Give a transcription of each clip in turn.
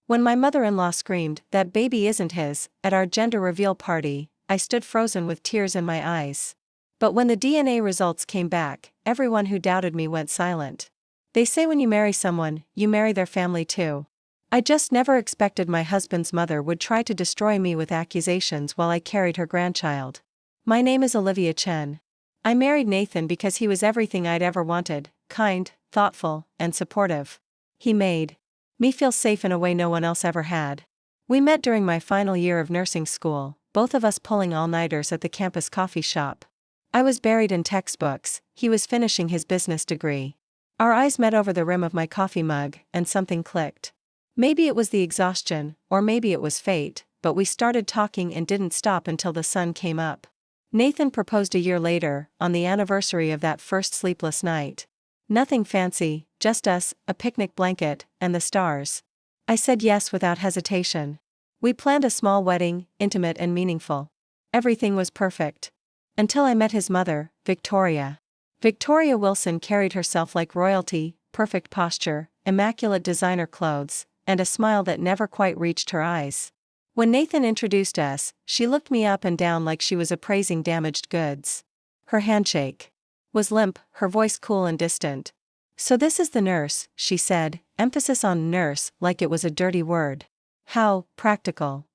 When my mother-in-law screamed, "That baby isn't his," at our gender reveal party, I stood frozen with tears in my eyes. But when the DNA results came back, everyone who doubted me went silent. They say when you marry someone, you marry their family too. I just never expected my husband's mother would try to destroy me with accusations while I carried her grandchild. My name is Olivia Chen. I married Nathan because he was everything I'd ever wanted: kind, thoughtful, and supportive. He made me feel safe in a way no one else ever had. We met during my final year of nursing school, both of us pulling all-nighters at the campus coffee shop. I was buried in textbooks, he was finishing his business degree. Our eyes met over the rim of my coffee mug, and something clicked. Maybe it was the exhaustion, or maybe it was fate, but we started talking and didn't stop until the sun came up. Nathan proposed a year later, on the anniversary of that first sleepless night. Nothing fancy, just us, a picnic blanket, and the stars. I said yes without hesitation. We planned a small wedding, intimate and meaningful. Everything was perfect. Until I met his mother, Victoria. Victoria Wilson carried herself like royalty: perfect posture, immaculate designer clothes, and a smile that never quite reached her eyes. When Nathan introduced us, she looked me up and down like she was appraising damaged goods. Her handshake was limp, her voice cool and distant. "So this is the nurse," she said, emphasis on nurse like it was a dirty word. How practical.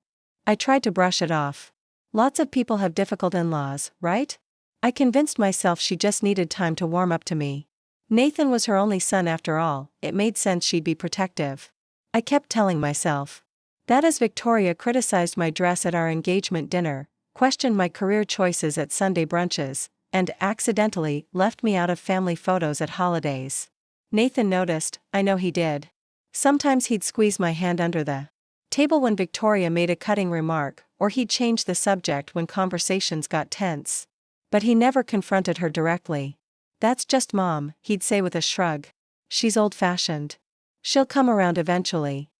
I tried to brush it off. Lots of people have difficult in-laws, right? I convinced myself she just needed time to warm up to me. Nathan was her only son after all, it made sense she'd be protective. I kept telling myself that as Victoria criticized my dress at our engagement dinner, questioned my career choices at Sunday brunches, and accidentally left me out of family photos at holidays. Nathan noticed, I know he did. Sometimes he'd squeeze my hand under the table when Victoria made a cutting remark, or he'd change the subject when conversations got tense. But he never confronted her directly. "That's just Mom," he'd say with a shrug. "She's old-fashioned. She'll come around eventually."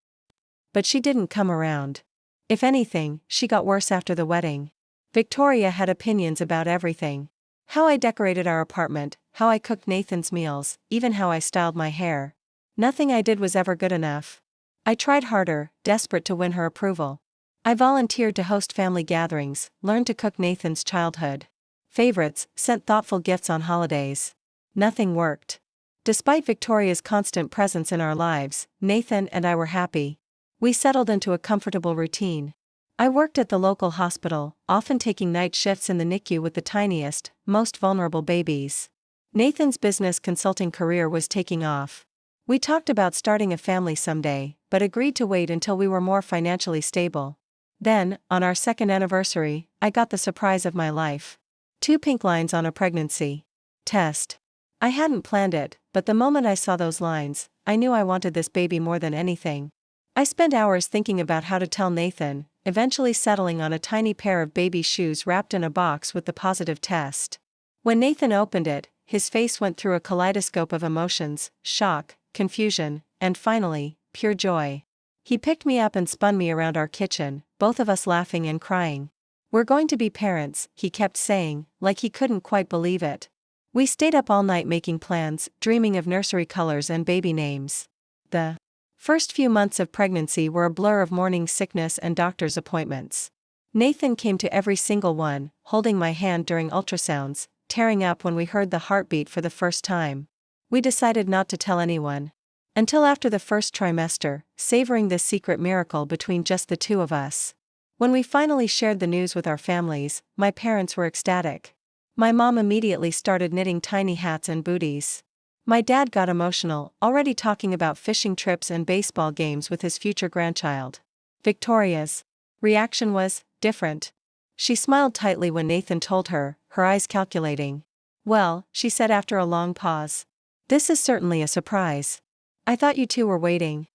But she didn't come around. If anything, she got worse after the wedding. Victoria had opinions about everything. How I decorated our apartment, how I cooked Nathan's meals, even how I styled my hair. Nothing I did was ever good enough. I tried harder, desperate to win her approval. I volunteered to host family gatherings, learned to cook Nathan's childhood favorites, sent thoughtful gifts on holidays. Nothing worked. Despite Victoria's constant presence in our lives, Nathan and I were happy. We settled into a comfortable routine. I worked at the local hospital, often taking night shifts in the NICU with the tiniest, most vulnerable babies. Nathan's business consulting career was taking off. We talked about starting a family someday, but agreed to wait until we were more financially stable. Then, on our second anniversary, I got the surprise of my life. 2 pink lines on a pregnancy test. I hadn't planned it, but the moment I saw those lines, I knew I wanted this baby more than anything. I spent hours thinking about how to tell Nathan, eventually settling on a tiny pair of baby shoes wrapped in a box with the positive test. When Nathan opened it, his face went through a kaleidoscope of emotions: shock, confusion, and finally, pure joy. He picked me up and spun me around our kitchen, both of us laughing and crying. "We're going to be parents," he kept saying, like he couldn't quite believe it. We stayed up all night making plans, dreaming of nursery colors and baby names. The first few months of pregnancy were a blur of morning sickness and doctor's appointments. Nathan came to every single one, holding my hand during ultrasounds, tearing up when we heard the heartbeat for the first time. We decided not to tell anyone. Until after the first trimester, savoring this secret miracle between just the two of us. When we finally shared the news with our families, my parents were ecstatic. My mom immediately started knitting tiny hats and booties. My dad got emotional, already talking about fishing trips and baseball games with his future grandchild. Victoria's reaction was different. She smiled tightly when Nathan told her, her eyes calculating. "Well," she said after a long pause, "this is certainly a surprise. I thought you two were waiting."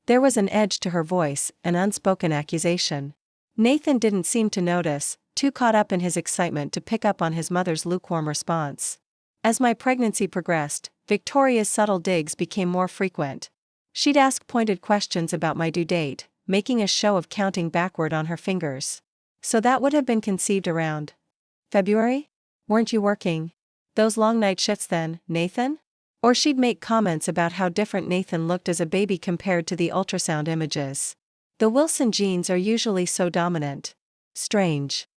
There was an edge to her voice, an unspoken accusation. Nathan didn't seem to notice, too caught up in his excitement to pick up on his mother's lukewarm response. As my pregnancy progressed, Victoria's subtle digs became more frequent. She'd ask pointed questions about my due date, making a show of counting backward on her fingers. "So that would have been conceived around February? Weren't you working those long night shifts then, Nathan?" Or she'd make comments about how different Nathan looked as a baby compared to the ultrasound images. The Wilson genes are usually so dominant. Strange.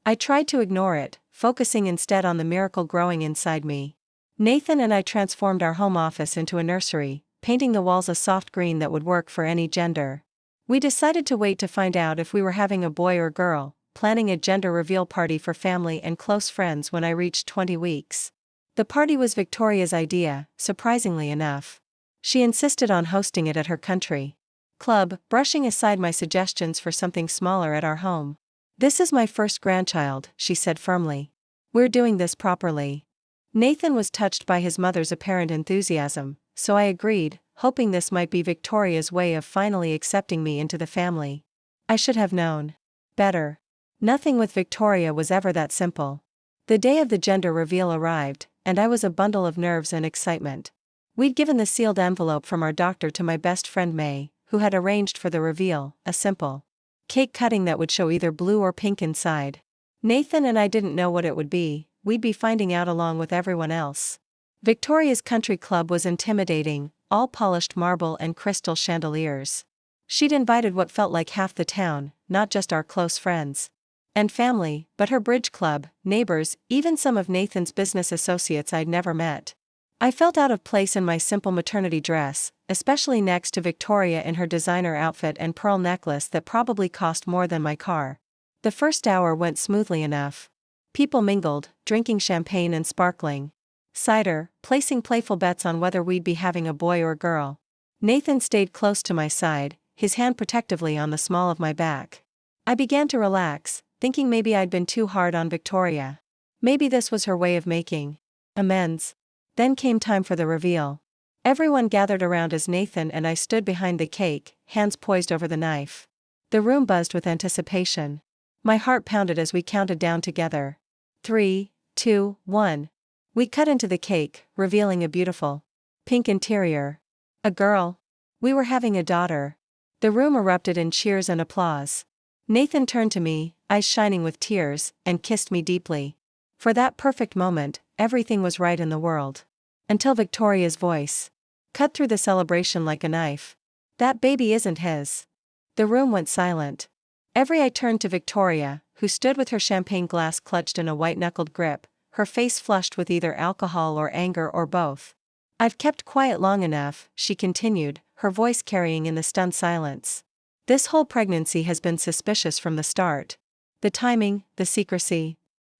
I tried to ignore it, focusing instead on the miracle growing inside me. Nathan and I transformed our home office into a nursery, painting the walls a soft green that would work for any gender. We decided to wait to find out if we were having a boy or girl, planning a gender reveal party for family and close friends when I reached 20 weeks. The party was Victoria's idea, surprisingly enough. She insisted on hosting it at her country club, brushing aside my suggestions for something smaller at our home. "This is my first grandchild," she said firmly. "We're doing this properly." Nathan was touched by his mother's apparent enthusiasm, so I agreed, hoping this might be Victoria's way of finally accepting me into the family. I should have known better. Nothing with Victoria was ever that simple. The day of the gender reveal arrived, and I was a bundle of nerves and excitement. We'd given the sealed envelope from our doctor to my best friend May, who had arranged for the reveal, a simple cake cutting that would show either blue or pink inside. Nathan and I didn't know what it would be, we'd be finding out along with everyone else. Victoria's country club was intimidating, all polished marble and crystal chandeliers. She'd invited what felt like half the town, not just our close friends and family, but her bridge club, neighbors, even some of Nathan's business associates I'd never met. I felt out of place in my simple maternity dress, especially next to Victoria in her designer outfit and pearl necklace that probably cost more than my car. The first hour went smoothly enough. People mingled, drinking champagne and sparkling cider, placing playful bets on whether we'd be having a boy or girl. Nathan stayed close to my side, his hand protectively on the small of my back. I began to relax, thinking maybe I'd been too hard on Victoria. Maybe this was her way of making amends. Then came time for the reveal. Everyone gathered around as Nathan and I stood behind the cake, hands poised over the knife. The room buzzed with anticipation. My heart pounded as we counted down together. 3, 2, 1. We cut into the cake, revealing a beautiful pink interior. A girl. We were having a daughter. The room erupted in cheers and applause. Nathan turned to me, eyes shining with tears, and kissed me deeply. For that perfect moment, everything was right in the world. Until Victoria's voice cut through the celebration like a knife. "That baby isn't his." The room went silent. Every eye turned to Victoria, who stood with her champagne glass clutched in a white-knuckled grip, her face flushed with either alcohol or anger or both. "I've kept quiet long enough," she continued, her voice carrying in the stunned silence. "This whole pregnancy has been suspicious from the start. The timing, the secrecy.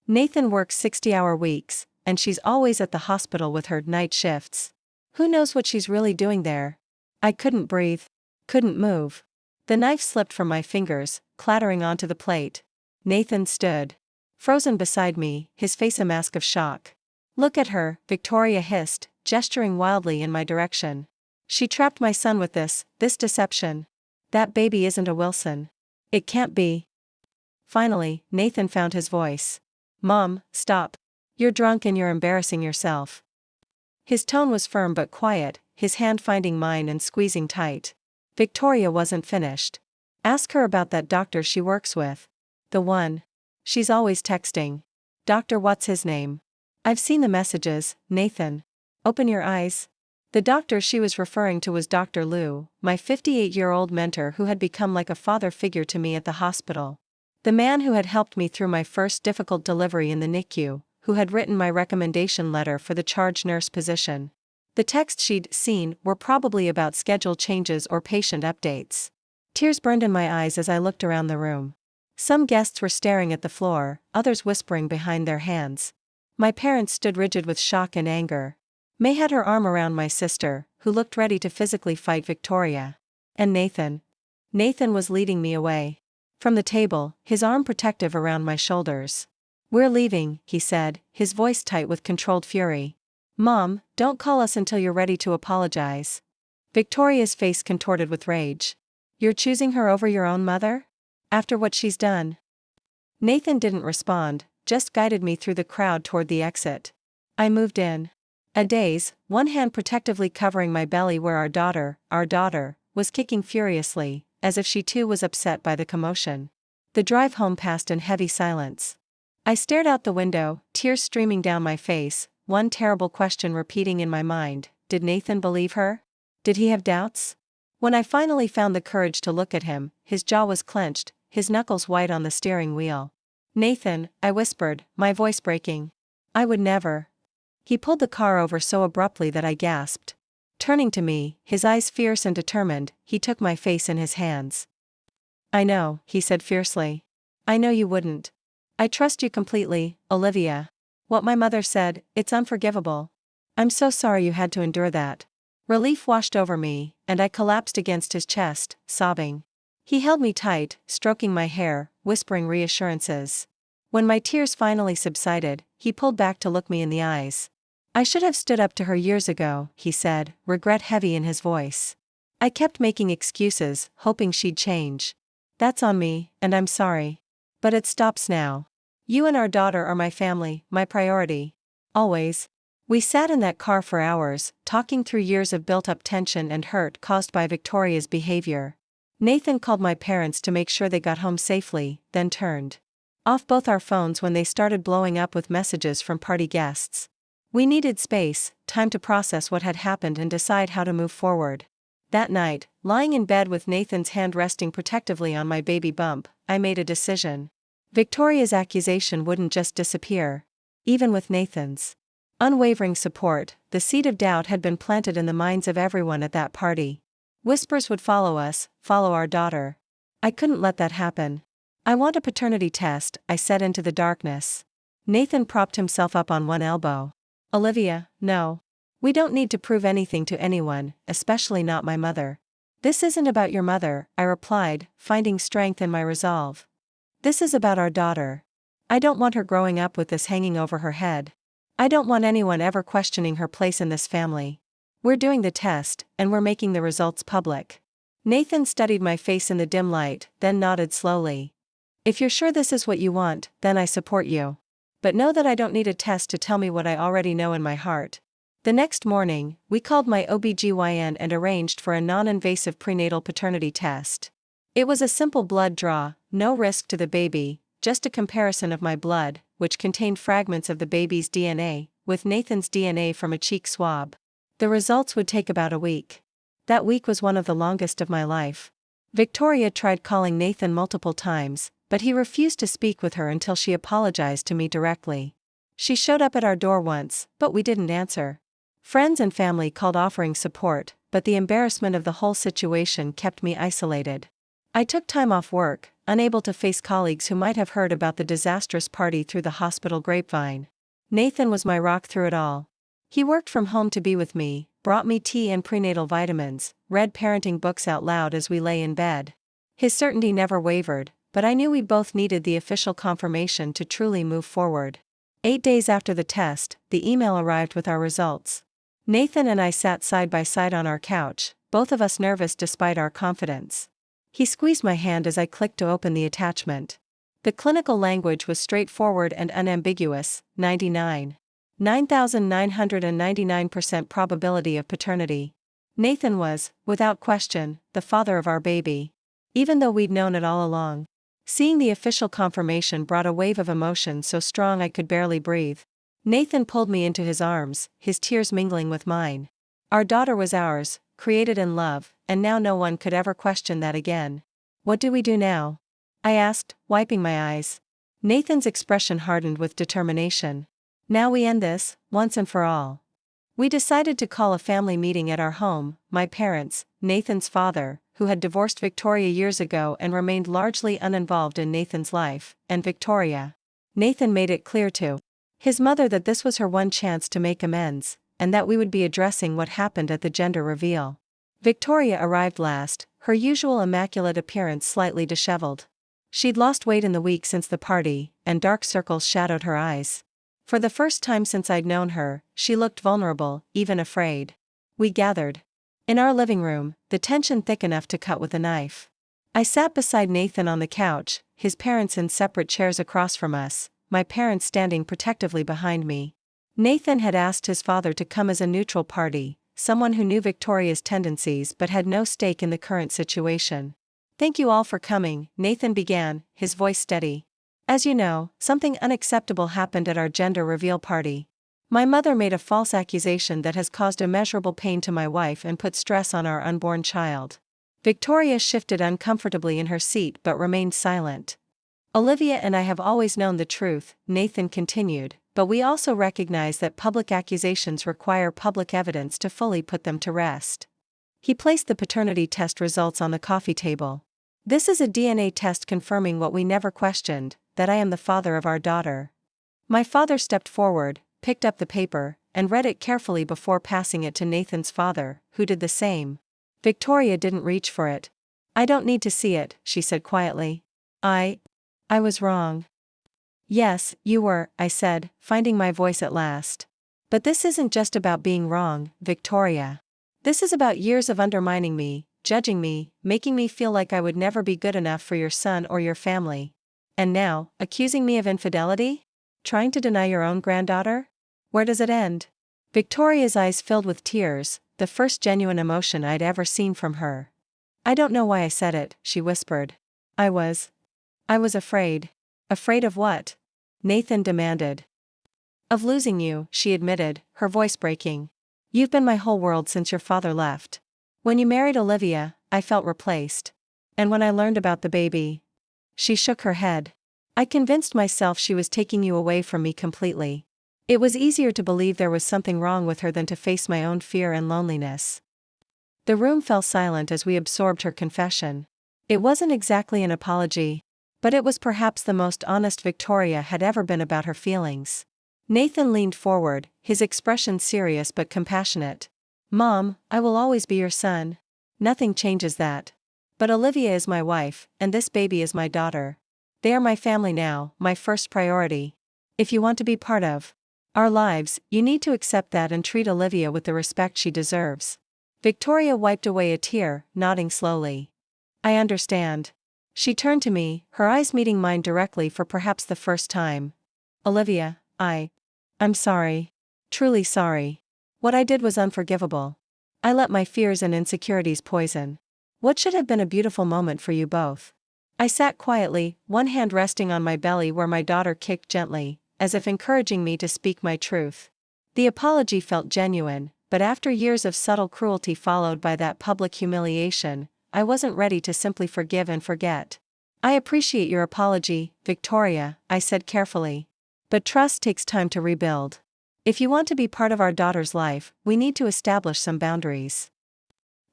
Nathan works 60-hour weeks, and she's always at the hospital with her night shifts. Who knows what she's really doing there?" I couldn't breathe. Couldn't move. The knife slipped from my fingers, clattering onto the plate. Nathan stood frozen beside me, his face a mask of shock. "Look at her," Victoria hissed, gesturing wildly in my direction. "She trapped my son with this deception. That baby isn't a Wilson. It can't be." Finally, Nathan found his voice. "Mom, stop. You're drunk and you're embarrassing yourself." His tone was firm but quiet, his hand finding mine and squeezing tight. Victoria wasn't finished. "Ask her about that doctor she works with. The one. She's always texting. Doctor what's his name? I've seen the messages, Nathan. Open your eyes." The doctor she was referring to was Dr. Liu, my 58-year-old mentor who had become like a father figure to me at the hospital. The man who had helped me through my first difficult delivery in the NICU, who had written my recommendation letter for the charge nurse position. The texts she'd seen were probably about schedule changes or patient updates. Tears burned in my eyes as I looked around the room. Some guests were staring at the floor, others whispering behind their hands. My parents stood rigid with shock and anger. May had her arm around my sister, who looked ready to physically fight Victoria. And Nathan. Nathan was leading me away from the table, his arm protective around my shoulders. "We're leaving," he said, his voice tight with controlled fury. "Mom, don't call us until you're ready to apologize." Victoria's face contorted with rage. "You're choosing her over your own mother? After what she's done?" Nathan didn't respond, just guided me through the crowd toward the exit. I moved in. A daze, one hand protectively covering my belly where our daughter, was kicking furiously, as if she too was upset by the commotion. The drive home passed in heavy silence. I stared out the window, tears streaming down my face, one terrible question repeating in my mind: did Nathan believe her? Did he have doubts? When I finally found the courage to look at him, his jaw was clenched, his knuckles white on the steering wheel. "Nathan," I whispered, my voice breaking. "I would never." He pulled the car over so abruptly that I gasped. Turning to me, his eyes fierce and determined, he took my face in his hands. "I know," he said fiercely. "I know you wouldn't. I trust you completely, Olivia. What my mother said, it's unforgivable. I'm so sorry you had to endure that." Relief washed over me, and I collapsed against his chest, sobbing. He held me tight, stroking my hair, whispering reassurances. When my tears finally subsided, he pulled back to look me in the eyes. "I should have stood up to her years ago," he said, regret heavy in his voice. "I kept making excuses, hoping she'd change. That's on me, and I'm sorry. But it stops now. You and our daughter are my family, my priority. Always." We sat in that car for hours, talking through years of built-up tension and hurt caused by Victoria's behavior. Nathan called my parents to make sure they got home safely, then turned off both our phones when they started blowing up with messages from party guests. We needed space, time to process what had happened and decide how to move forward. That night, lying in bed with Nathan's hand resting protectively on my baby bump, I made a decision. Victoria's accusation wouldn't just disappear. Even with Nathan's unwavering support, the seed of doubt had been planted in the minds of everyone at that party. Whispers would follow us, follow our daughter. I couldn't let that happen. "I want a paternity test," I said into the darkness. Nathan propped himself up on one elbow. "Olivia, no. We don't need to prove anything to anyone, especially not my mother." "This isn't about your mother," I replied, finding strength in my resolve. "This is about our daughter. I don't want her growing up with this hanging over her head. I don't want anyone ever questioning her place in this family. We're doing the test, and we're making the results public." Nathan studied my face in the dim light, then nodded slowly. "If you're sure this is what you want, then I support you. But know that I don't need a test to tell me what I already know in my heart." The next morning, we called my OBGYN and arranged for a non-invasive prenatal paternity test. It was a simple blood draw, no risk to the baby, just a comparison of my blood, which contained fragments of the baby's DNA, with Nathan's DNA from a cheek swab. The results would take about a week. That week was one of the longest of my life. Victoria tried calling Nathan multiple times, but he refused to speak with her until she apologized to me directly. She showed up at our door once, but we didn't answer. Friends and family called offering support, but the embarrassment of the whole situation kept me isolated. I took time off work, unable to face colleagues who might have heard about the disastrous party through the hospital grapevine. Nathan was my rock through it all. He worked from home to be with me, brought me tea and prenatal vitamins, read parenting books out loud as we lay in bed. His certainty never wavered, but I knew we both needed the official confirmation to truly move forward. 8 days after the test, the email arrived with our results. Nathan and I sat side by side on our couch, both of us nervous despite our confidence. He squeezed my hand as I clicked to open the attachment. The clinical language was straightforward and unambiguous: 9,999% probability of paternity. Nathan was, without question, the father of our baby. Even though we'd known it all along. Seeing the official confirmation brought a wave of emotion so strong I could barely breathe. Nathan pulled me into his arms, his tears mingling with mine. Our daughter was ours, created in love, and now no one could ever question that again. "What do we do now?" I asked, wiping my eyes. Nathan's expression hardened with determination. "Now we end this, once and for all." We decided to call a family meeting at our home, my parents, Nathan's father, who had divorced Victoria years ago and remained largely uninvolved in Nathan's life, and Victoria. Nathan made it clear to his mother that this was her one chance to make amends, and that we would be addressing what happened at the gender reveal. Victoria arrived last, her usual immaculate appearance slightly disheveled. She'd lost weight in the week since the party, and dark circles shadowed her eyes. For the first time since I'd known her, she looked vulnerable, even afraid. We gathered in our living room, the tension thick enough to cut with a knife. I sat beside Nathan on the couch, his parents in separate chairs across from us, my parents standing protectively behind me. Nathan had asked his father to come as a neutral party, someone who knew Victoria's tendencies but had no stake in the current situation. "Thank you all for coming," Nathan began, his voice steady. "As you know, something unacceptable happened at our gender reveal party. My mother made a false accusation that has caused immeasurable pain to my wife and put stress on our unborn child. Victoria shifted uncomfortably in her seat but remained silent. Olivia and I have always known the truth, Nathan continued, but we also recognize that public accusations require public evidence to fully put them to rest. He placed the paternity test results on the coffee table. This is a DNA test confirming what we never questioned, that I am the father of our daughter. My father stepped forward, picked up the paper, and read it carefully before passing it to Nathan's father, who did the same. Victoria didn't reach for it. "I don't need to see it," she said quietly. I was wrong." "Yes, you were," I said, finding my voice at last. "But this isn't just about being wrong, Victoria. This is about years of undermining me, judging me, making me feel like I would never be good enough for your son or your family. And now, accusing me of infidelity? Trying to deny your own granddaughter? Where does it end?" Victoria's eyes filled with tears, the first genuine emotion I'd ever seen from her. "I don't know why I said it," she whispered. I was afraid." "Afraid of what?" Nathan demanded. "Of losing you," she admitted, her voice breaking. "You've been my whole world since your father left. When you married Olivia, I felt replaced. And when I learned about the baby..." She shook her head. "I convinced myself she was taking you away from me completely. It was easier to believe there was something wrong with her than to face my own fear and loneliness." The room fell silent as we absorbed her confession. It wasn't exactly an apology, but it was perhaps the most honest Victoria had ever been about her feelings. Nathan leaned forward, his expression serious but compassionate. "Mom, I will always be your son. Nothing changes that. But Olivia is my wife, and this baby is my daughter. They are my family now, my first priority. If you want to be part of our lives, you need to accept that and treat Olivia with the respect she deserves." Victoria wiped away a tear, nodding slowly. "I understand." She turned to me, her eyes meeting mine directly for perhaps the first time. "Olivia, I'm sorry. Truly sorry. What I did was unforgivable. I let my fears and insecurities poison what should have been a beautiful moment for you both." I sat quietly, one hand resting on my belly where my daughter kicked gently, as if encouraging me to speak my truth. The apology felt genuine, but after years of subtle cruelty followed by that public humiliation, I wasn't ready to simply forgive and forget. "I appreciate your apology, Victoria," I said carefully. "But trust takes time to rebuild. If you want to be part of our daughter's life, we need to establish some boundaries."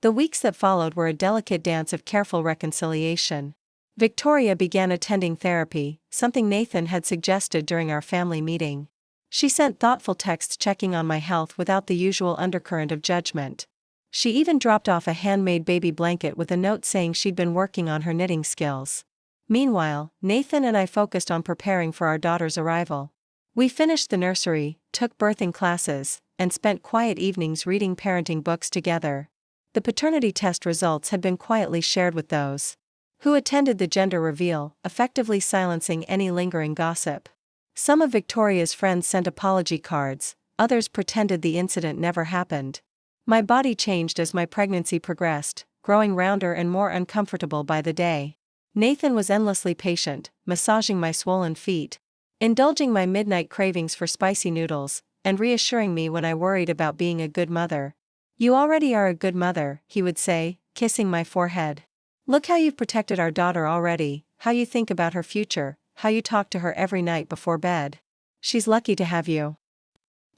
The weeks that followed were a delicate dance of careful reconciliation. Victoria began attending therapy, something Nathan had suggested during our family meeting. She sent thoughtful texts checking on my health without the usual undercurrent of judgment. She even dropped off a handmade baby blanket with a note saying she'd been working on her knitting skills. Meanwhile, Nathan and I focused on preparing for our daughter's arrival. We finished the nursery, took birthing classes, and spent quiet evenings reading parenting books together. The paternity test results had been quietly shared with those who attended the gender reveal, effectively silencing any lingering gossip. Some of Victoria's friends sent apology cards, others pretended the incident never happened. My body changed as my pregnancy progressed, growing rounder and more uncomfortable by the day. Nathan was endlessly patient, massaging my swollen feet, indulging my midnight cravings for spicy noodles, and reassuring me when I worried about being a good mother. "You already are a good mother," he would say, kissing my forehead. "Look how you've protected our daughter already, how you think about her future, how you talk to her every night before bed. She's lucky to have you."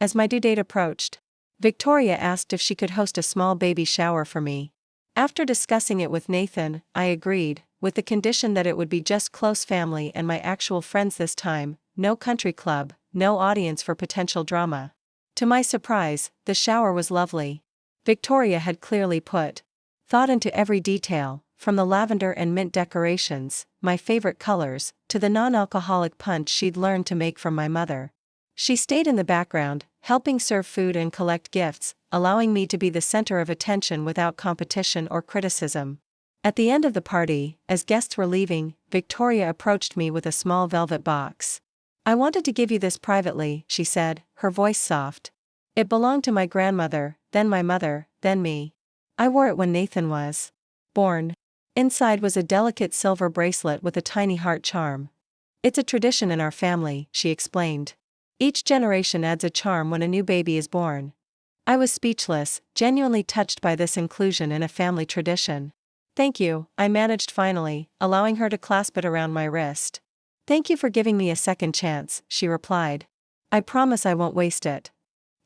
As my due date approached, Victoria asked if she could host a small baby shower for me. After discussing it with Nathan, I agreed, with the condition that it would be just close family and my actual friends this time, no country club, no audience for potential drama. To my surprise, the shower was lovely. Victoria had clearly put thought into every detail, from the lavender and mint decorations, my favorite colors, to the non-alcoholic punch she'd learned to make from my mother. She stayed in the background, helping serve food and collect gifts, allowing me to be the center of attention without competition or criticism. At the end of the party, as guests were leaving, Victoria approached me with a small velvet box. "I wanted to give you this privately," she said, her voice soft. "It belonged to my grandmother, then my mother, then me. I wore it when Nathan was born." Inside was a delicate silver bracelet with a tiny heart charm. "It's a tradition in our family," she explained. Each generation adds a charm when a new baby is born. I was speechless, genuinely touched by this inclusion in a family tradition. Thank you, I managed finally, allowing her to clasp it around my wrist. Thank you for giving me a second chance, she replied. I promise I won't waste it.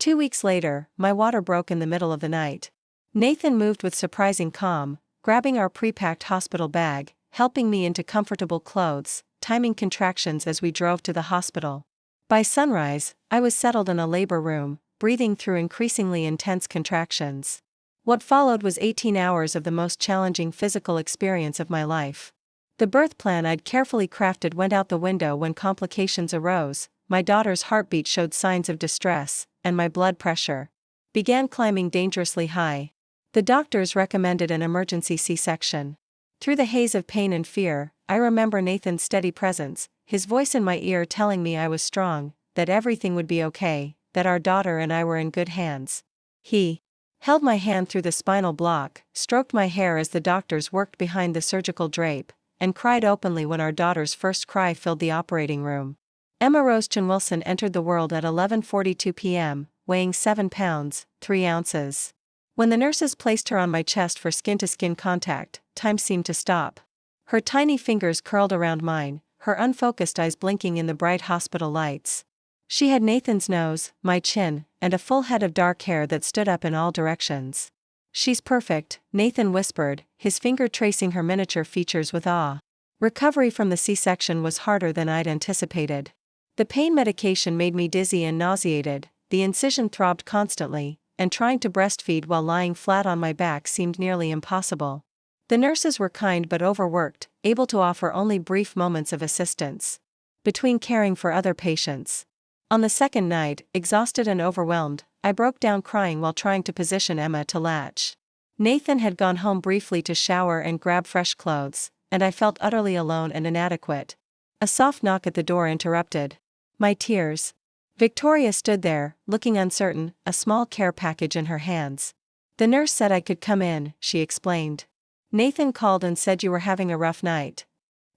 2 weeks later, my water broke in the middle of the night. Nathan moved with surprising calm, grabbing our pre-packed hospital bag, helping me into comfortable clothes, timing contractions as we drove to the hospital. By sunrise, I was settled in a labor room, breathing through increasingly intense contractions. What followed was 18 hours of the most challenging physical experience of my life. The birth plan I'd carefully crafted went out the window when complications arose. My daughter's heartbeat showed signs of distress, and my blood pressure began climbing dangerously high. The doctors recommended an emergency C-section. Through the haze of pain and fear, I remember Nathan's steady presence, his voice in my ear telling me I was strong, that everything would be okay, that our daughter and I were in good hands. He held my hand through the spinal block, stroked my hair as the doctors worked behind the surgical drape, and cried openly when our daughter's first cry filled the operating room. Emma Rose Chen Wilson entered the world at 11:42 p.m., weighing 7 pounds, 3 ounces. When the nurses placed her on my chest for skin-to-skin contact, time seemed to stop. Her tiny fingers curled around mine, her unfocused eyes blinking in the bright hospital lights. She had Nathan's nose, my chin, and a full head of dark hair that stood up in all directions. She's perfect, Nathan whispered, his finger tracing her miniature features with awe. Recovery from the C-section was harder than I'd anticipated. The pain medication made me dizzy and nauseated, the incision throbbed constantly, and trying to breastfeed while lying flat on my back seemed nearly impossible. The nurses were kind but overworked, able to offer only brief moments of assistance between caring for other patients. On the second night, exhausted and overwhelmed, I broke down crying while trying to position Emma to latch. Nathan had gone home briefly to shower and grab fresh clothes, and I felt utterly alone and inadequate. A soft knock at the door interrupted my tears. Victoria stood there, looking uncertain, a small care package in her hands. The nurse said I could come in, she explained. Nathan called and said you were having a rough night.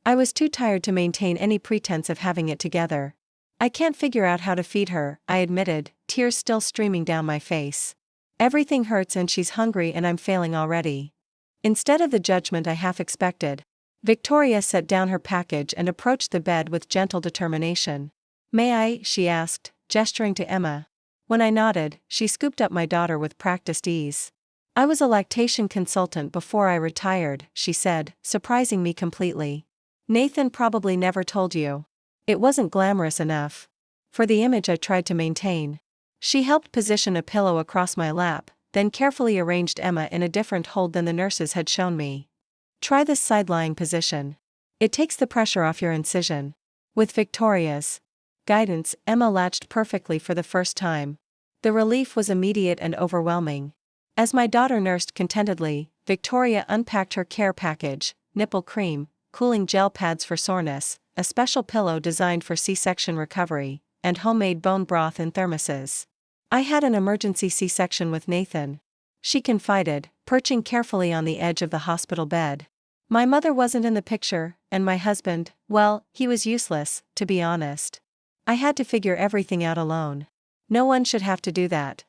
I was too tired to maintain any pretense of having it together. I can't figure out how to feed her, I admitted, tears still streaming down my face. Everything hurts and she's hungry and I'm failing already. Instead of the judgment I half expected, Victoria set down her package and approached the bed with gentle determination. May I? She asked, gesturing to Emma. When I nodded, she scooped up my daughter with practiced ease. I was a lactation consultant before I retired, she said, surprising me completely. Nathan probably never told you. It wasn't glamorous enough for the image I tried to maintain. She helped position a pillow across my lap, then carefully arranged Emma in a different hold than the nurses had shown me. Try this side-lying position. It takes the pressure off your incision. With Victoria's guidance, Emma latched perfectly for the first time. The relief was immediate and overwhelming. As my daughter nursed contentedly, Victoria unpacked her care package, nipple cream, cooling gel pads for soreness, a special pillow designed for C-section recovery, and homemade bone broth in thermoses. I had an emergency C-section with Nathan, she confided, perching carefully on the edge of the hospital bed. My mother wasn't in the picture, and my husband, well, he was useless, to be honest. I had to figure everything out alone. No one should have to do that.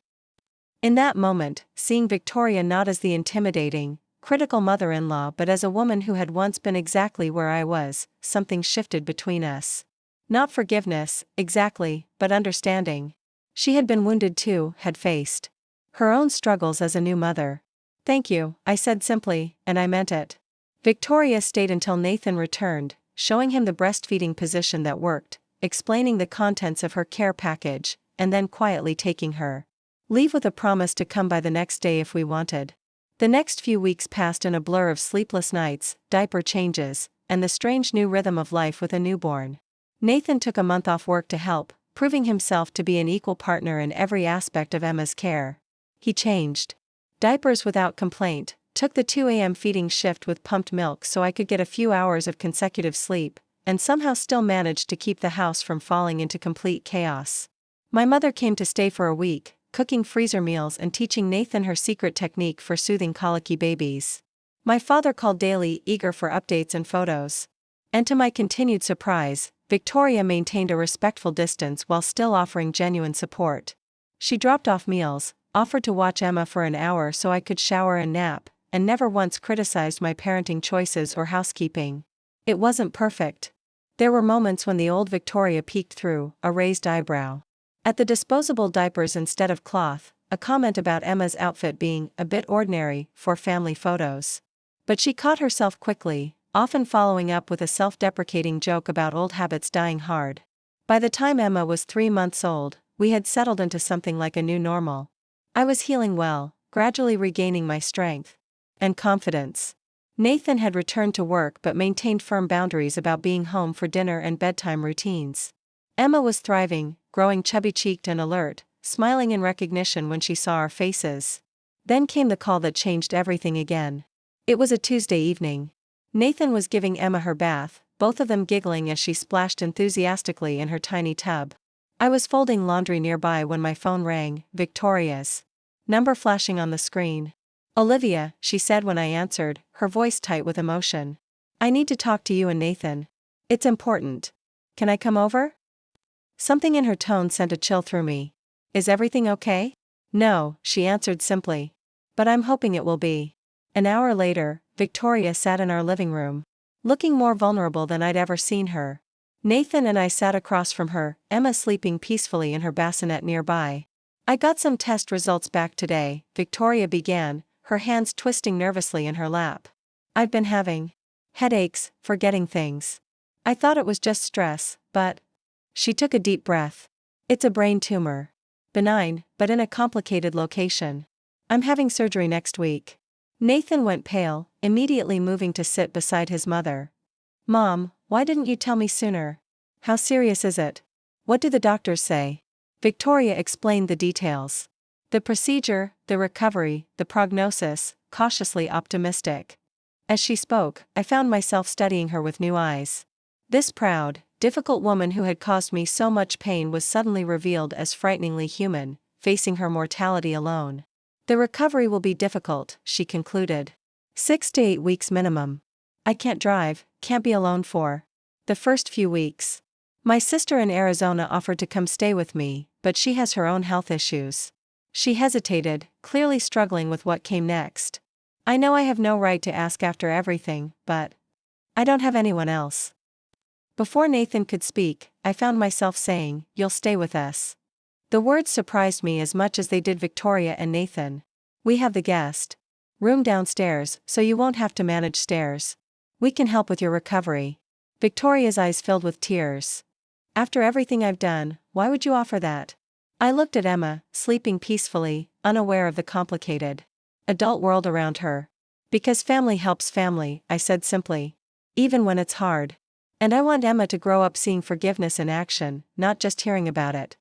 In that moment, seeing Victoria not as the intimidating, critical mother-in-law but as a woman who had once been exactly where I was, something shifted between us. Not forgiveness, exactly, but understanding. She had been wounded too, had faced her own struggles as a new mother. Thank you, I said simply, and I meant it. Victoria stayed until Nathan returned, showing him the breastfeeding position that worked, explaining the contents of her care package, and then quietly taking her leave with a promise to come by the next day if we wanted. The next few weeks passed in a blur of sleepless nights, diaper changes, and the strange new rhythm of life with a newborn. Nathan took a month off work to help, proving himself to be an equal partner in every aspect of Emma's care. He changed diapers without complaint, took the 2 a.m. feeding shift with pumped milk so I could get a few hours of consecutive sleep, and somehow still managed to keep the house from falling into complete chaos. My mother came to stay for a week, cooking freezer meals and teaching Nathan her secret technique for soothing colicky babies. My father called daily, eager for updates and photos. And to my continued surprise, Victoria maintained a respectful distance while still offering genuine support. She dropped off meals, offered to watch Emma for an hour so I could shower and nap, and never once criticized my parenting choices or housekeeping. It wasn't perfect. There were moments when the old Victoria peeked through a raised eyebrow at the disposable diapers instead of cloth, a comment about Emma's outfit being a bit ordinary for family photos. But she caught herself quickly, often following up with a self-deprecating joke about old habits dying hard. By the time Emma was 3 months old, we had settled into something like a new normal. I was healing well, gradually regaining my strength and confidence. Nathan had returned to work but maintained firm boundaries about being home for dinner and bedtime routines. Emma was thriving, growing chubby-cheeked and alert, smiling in recognition when she saw our faces. Then came the call that changed everything again. It was a Tuesday evening. Nathan was giving Emma her bath, both of them giggling as she splashed enthusiastically in her tiny tub. I was folding laundry nearby when my phone rang, Victoria's number flashing on the screen. "Olivia," she said when I answered, her voice tight with emotion. "I need to talk to you and Nathan. It's important. Can I come over?" Something in her tone sent a chill through me. "Is everything okay?" "No," she answered simply. "But I'm hoping it will be." An hour later, Victoria sat in our living room, looking more vulnerable than I'd ever seen her. Nathan and I sat across from her, Emma sleeping peacefully in her bassinet nearby. "I got some test results back today," Victoria began, her hands twisting nervously in her lap. "I've been having headaches, forgetting things. I thought it was just stress, but..." She took a deep breath. "It's a brain tumor. Benign, but in a complicated location. I'm having surgery next week." Nathan went pale, immediately moving to sit beside his mother. "Mom, why didn't you tell me sooner? How serious is it? What do the doctors say?" Victoria explained the details. The procedure, the recovery, the prognosis, cautiously optimistic. As she spoke, I found myself studying her with new eyes. This proud, difficult woman who had caused me so much pain was suddenly revealed as frighteningly human, facing her mortality alone. "The recovery will be difficult," she concluded. 6 to 8 weeks minimum. I can't drive, can't be alone for the first few weeks. My sister in Arizona offered to come stay with me, but she has her own health issues." She hesitated, clearly struggling with what came next. "I know I have no right to ask after everything, but I don't have anyone else." Before Nathan could speak, I found myself saying, "You'll stay with us." The words surprised me as much as they did Victoria and Nathan. "We have the guest room downstairs, so you won't have to manage stairs. We can help with your recovery." Victoria's eyes filled with tears. "After everything I've done, why would you offer that?" I looked at Emma, sleeping peacefully, unaware of the complicated adult world around her. "Because family helps family," I said simply. "Even when it's hard. And I want Emma to grow up seeing forgiveness in action, not just hearing about it."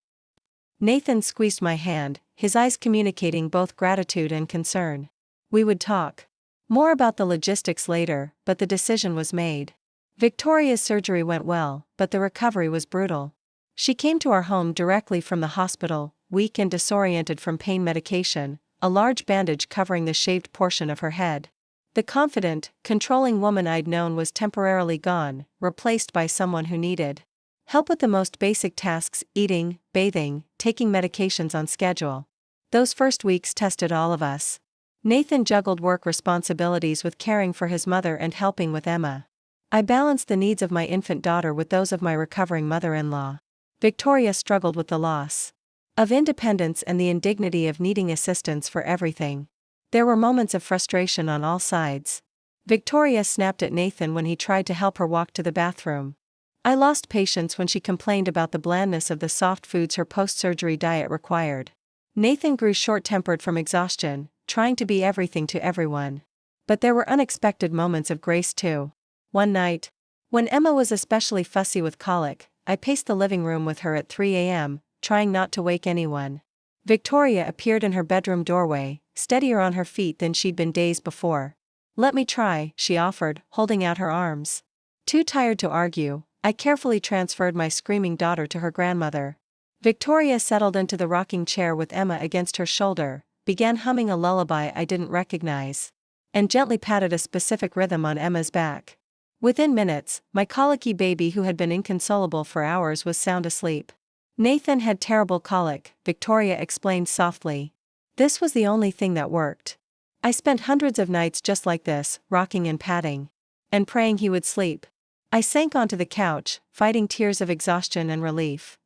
Nathan squeezed my hand, his eyes communicating both gratitude and concern. We would talk more about the logistics later, but the decision was made. Victoria's surgery went well, but the recovery was brutal. She came to our home directly from the hospital, weak and disoriented from pain medication, a large bandage covering the shaved portion of her head. The confident, controlling woman I'd known was temporarily gone, replaced by someone who needed help with the most basic tasks: eating, bathing, taking medications on schedule. Those first weeks tested all of us. Nathan juggled work responsibilities with caring for his mother and helping with Emma. I balanced the needs of my infant daughter with those of my recovering mother-in-law. Victoria struggled with the loss of independence and the indignity of needing assistance for everything. There were moments of frustration on all sides. Victoria snapped at Nathan when he tried to help her walk to the bathroom. I lost patience when she complained about the blandness of the soft foods her post-surgery diet required. Nathan grew short-tempered from exhaustion, trying to be everything to everyone. But there were unexpected moments of grace too. One night, when Emma was especially fussy with colic, I paced the living room with her at 3 a.m., trying not to wake anyone. Victoria appeared in her bedroom doorway, steadier on her feet than she'd been days before. "Let me try," she offered, holding out her arms. Too tired to argue, I carefully transferred my screaming daughter to her grandmother. Victoria settled into the rocking chair with Emma against her shoulder, began humming a lullaby I didn't recognize, and gently patted a specific rhythm on Emma's back. Within minutes, my colicky baby who had been inconsolable for hours was sound asleep. Nathan had terrible colic, Victoria explained softly. This was the only thing that worked. I spent hundreds of nights just like this, rocking and patting. And praying he would sleep. I sank onto the couch, fighting tears of exhaustion and relief.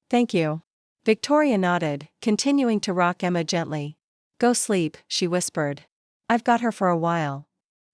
Thank you. Victoria nodded, continuing to rock Emma gently. Go sleep, she whispered. I've got her for a while.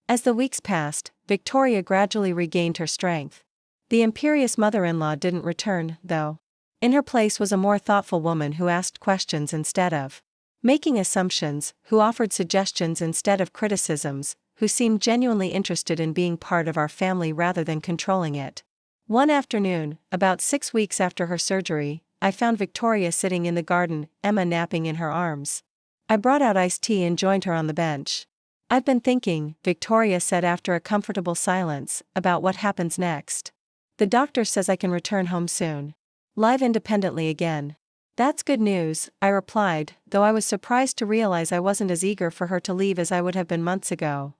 As the weeks passed, Victoria gradually regained her strength. The imperious mother-in-law didn't return, though. In her place was a more thoughtful woman who asked questions instead of making assumptions, who offered suggestions instead of criticisms, who seemed genuinely interested in being part of our family rather than controlling it. One afternoon, about 6 weeks after her surgery, I found Victoria sitting in the garden, Emma napping in her arms. I brought out iced tea and joined her on the bench. I've been thinking, Victoria said after a comfortable silence, about what happens next. The doctor says I can return home soon. Live independently again. That's good news, I replied, though I was surprised to realize I wasn't as eager for her to leave as I would have been months ago.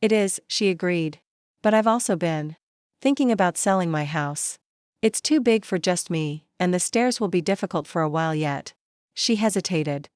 It is, she agreed. But I've also been thinking about selling my house. It's too big for just me, and the stairs will be difficult for a while yet. She hesitated.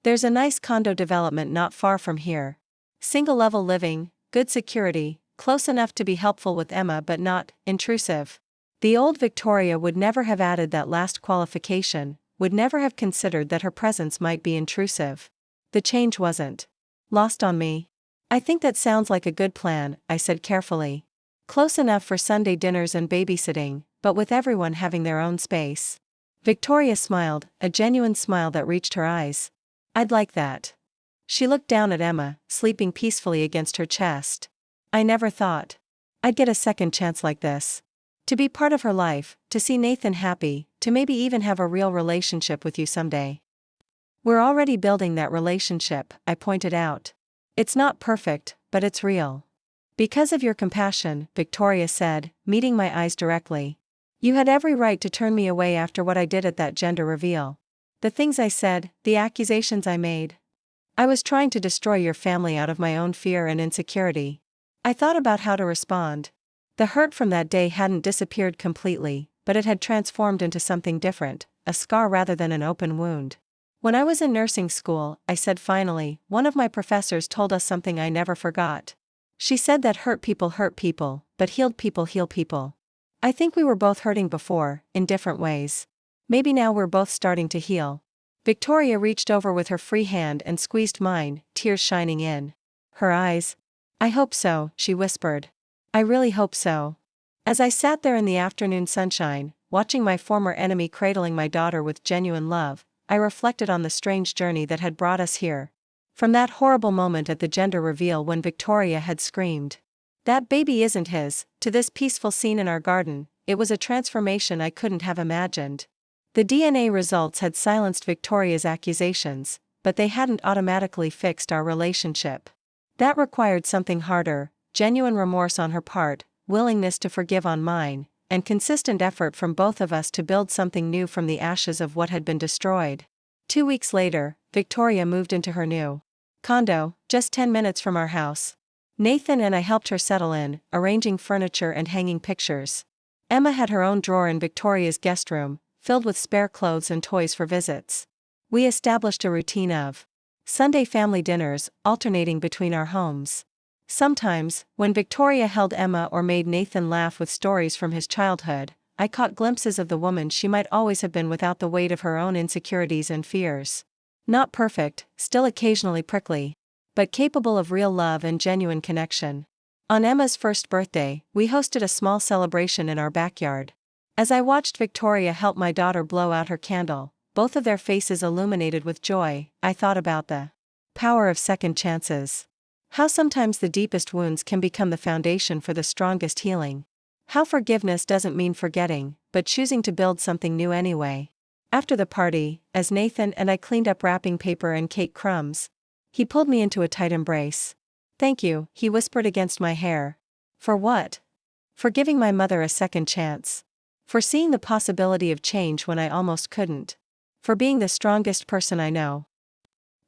There's a nice condo development not far from here. Single-level living, good security, close enough to be helpful with Emma but not intrusive. The old Victoria would never have added that last qualification, would never have considered that her presence might be intrusive. The change wasn't lost on me. I think that sounds like a good plan, I said carefully. Close enough for Sunday dinners and babysitting, but with everyone having their own space. Victoria smiled, a genuine smile that reached her eyes. I'd like that. She looked down at Emma, sleeping peacefully against her chest. I never thought I'd get a second chance like this. To be part of her life, to see Nathan happy, to maybe even have a real relationship with you someday. We're already building that relationship, I pointed out. It's not perfect, but it's real. Because of your compassion, Victoria said, meeting my eyes directly. You had every right to turn me away after what I did at that gender reveal. The things I said, the accusations I made. I was trying to destroy your family out of my own fear and insecurity. I thought about how to respond. The hurt from that day hadn't disappeared completely, but it had transformed into something different, a scar rather than an open wound. When I was in nursing school, I said finally, one of my professors told us something I never forgot. She said that hurt people, but healed people heal people. I think we were both hurting before, in different ways. Maybe now we're both starting to heal. Victoria reached over with her free hand and squeezed mine, tears shining in her eyes. I hope so, she whispered. I really hope so. As I sat there in the afternoon sunshine, watching my former enemy cradling my daughter with genuine love, I reflected on the strange journey that had brought us here. From that horrible moment at the gender reveal when Victoria had screamed, "That baby isn't his," to this peaceful scene in our garden, it was a transformation I couldn't have imagined. The DNA results had silenced Victoria's accusations, but they hadn't automatically fixed our relationship. That required something harder, genuine remorse on her part, willingness to forgive on mine, and consistent effort from both of us to build something new from the ashes of what had been destroyed. 2 weeks later, Victoria moved into her new condo, just 10 minutes from our house. Nathan and I helped her settle in, arranging furniture and hanging pictures. Emma had her own drawer in Victoria's guest room, filled with spare clothes and toys for visits. We established a routine of Sunday family dinners, alternating between our homes. Sometimes, when Victoria held Emma or made Nathan laugh with stories from his childhood, I caught glimpses of the woman she might always have been without the weight of her own insecurities and fears. Not perfect, still occasionally prickly, but capable of real love and genuine connection. On Emma's first birthday, we hosted a small celebration in our backyard. As I watched Victoria help my daughter blow out her candle, both of their faces illuminated with joy, I thought about the power of second chances. How sometimes the deepest wounds can become the foundation for the strongest healing. How forgiveness doesn't mean forgetting, but choosing to build something new anyway. After the party, as Nathan and I cleaned up wrapping paper and cake crumbs, he pulled me into a tight embrace. "Thank you," he whispered against my hair. "For what?" "For giving my mother a second chance. For seeing the possibility of change when I almost couldn't. For being the strongest person I know."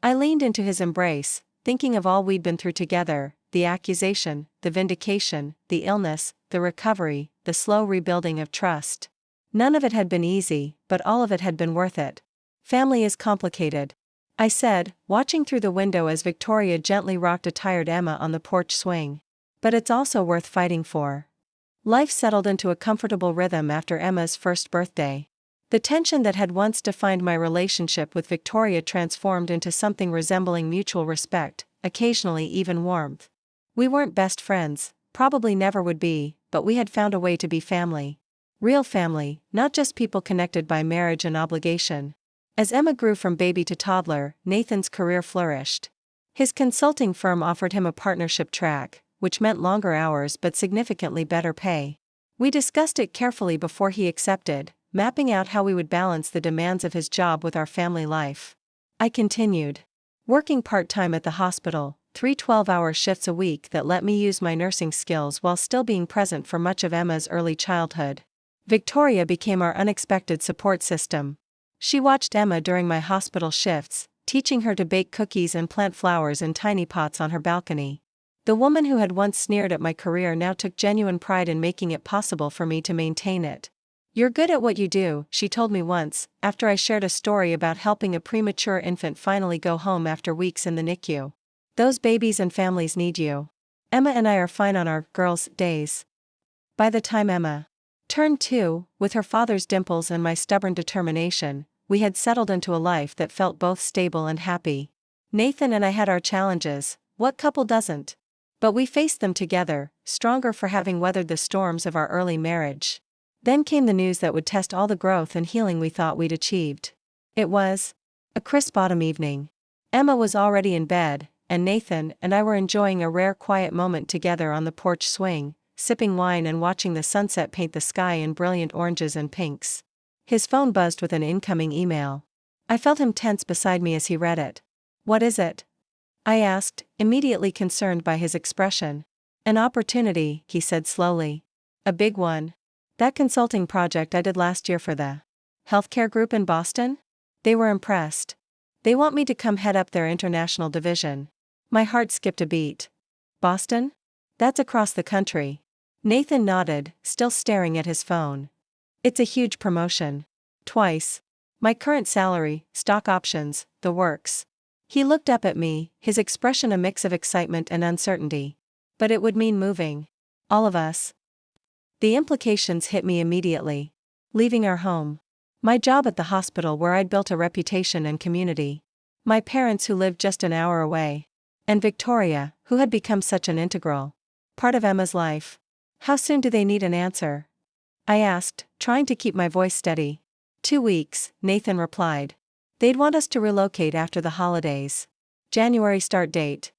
I leaned into his embrace, thinking of all we'd been through together, the accusation, the vindication, the illness, the recovery, the slow rebuilding of trust. None of it had been easy, but all of it had been worth it. Family is complicated, I said, watching through the window as Victoria gently rocked a tired Emma on the porch swing. But it's also worth fighting for. Life settled into a comfortable rhythm after Emma's first birthday. The tension that had once defined my relationship with Victoria transformed into something resembling mutual respect, occasionally even warmth. We weren't best friends, probably never would be, but we had found a way to be family. Real family, not just people connected by marriage and obligation. As Emma grew from baby to toddler, Nathan's career flourished. His consulting firm offered him a partnership track, which meant longer hours but significantly better pay. We discussed it carefully before he accepted, mapping out how we would balance the demands of his job with our family life. I continued. Working part-time at the hospital, 3 12-hour shifts a week that let me use my nursing skills while still being present for much of Emma's early childhood. Victoria became our unexpected support system. She watched Emma during my hospital shifts, teaching her to bake cookies and plant flowers in tiny pots on her balcony. The woman who had once sneered at my career now took genuine pride in making it possible for me to maintain it. "You're good at what you do," she told me once, after I shared a story about helping a premature infant finally go home after weeks in the NICU. "Those babies and families need you. Emma and I are fine on our girls' days." By the time Emma turned 2, with her father's dimples and my stubborn determination, we had settled into a life that felt both stable and happy. Nathan and I had our challenges, what couple doesn't? But we faced them together, stronger for having weathered the storms of our early marriage. Then came the news that would test all the growth and healing we thought we'd achieved. It was a crisp autumn evening. Emma was already in bed, and Nathan and I were enjoying a rare quiet moment together on the porch swing, sipping wine and watching the sunset paint the sky in brilliant oranges and pinks. His phone buzzed with an incoming email. I felt him tense beside me as he read it. "What is it?" I asked, immediately concerned by his expression. "An opportunity," he said slowly. "A big one. That consulting project I did last year for the healthcare group in Boston? They were impressed. They want me to come head up their international division." My heart skipped a beat. "Boston? That's across the country." Nathan nodded, still staring at his phone. "It's a huge promotion. Twice my current salary, stock options, the works." He looked up at me, his expression a mix of excitement and uncertainty. "But it would mean moving all of us." The implications hit me immediately. Leaving our home. My job at the hospital where I'd built a reputation and community. My parents who lived just an hour away. And Victoria, who had become such an integral part of Emma's life. "How soon do they need an answer?" I asked, trying to keep my voice steady. 2 weeks, Nathan replied. "They'd want us to relocate after the holidays. January start date."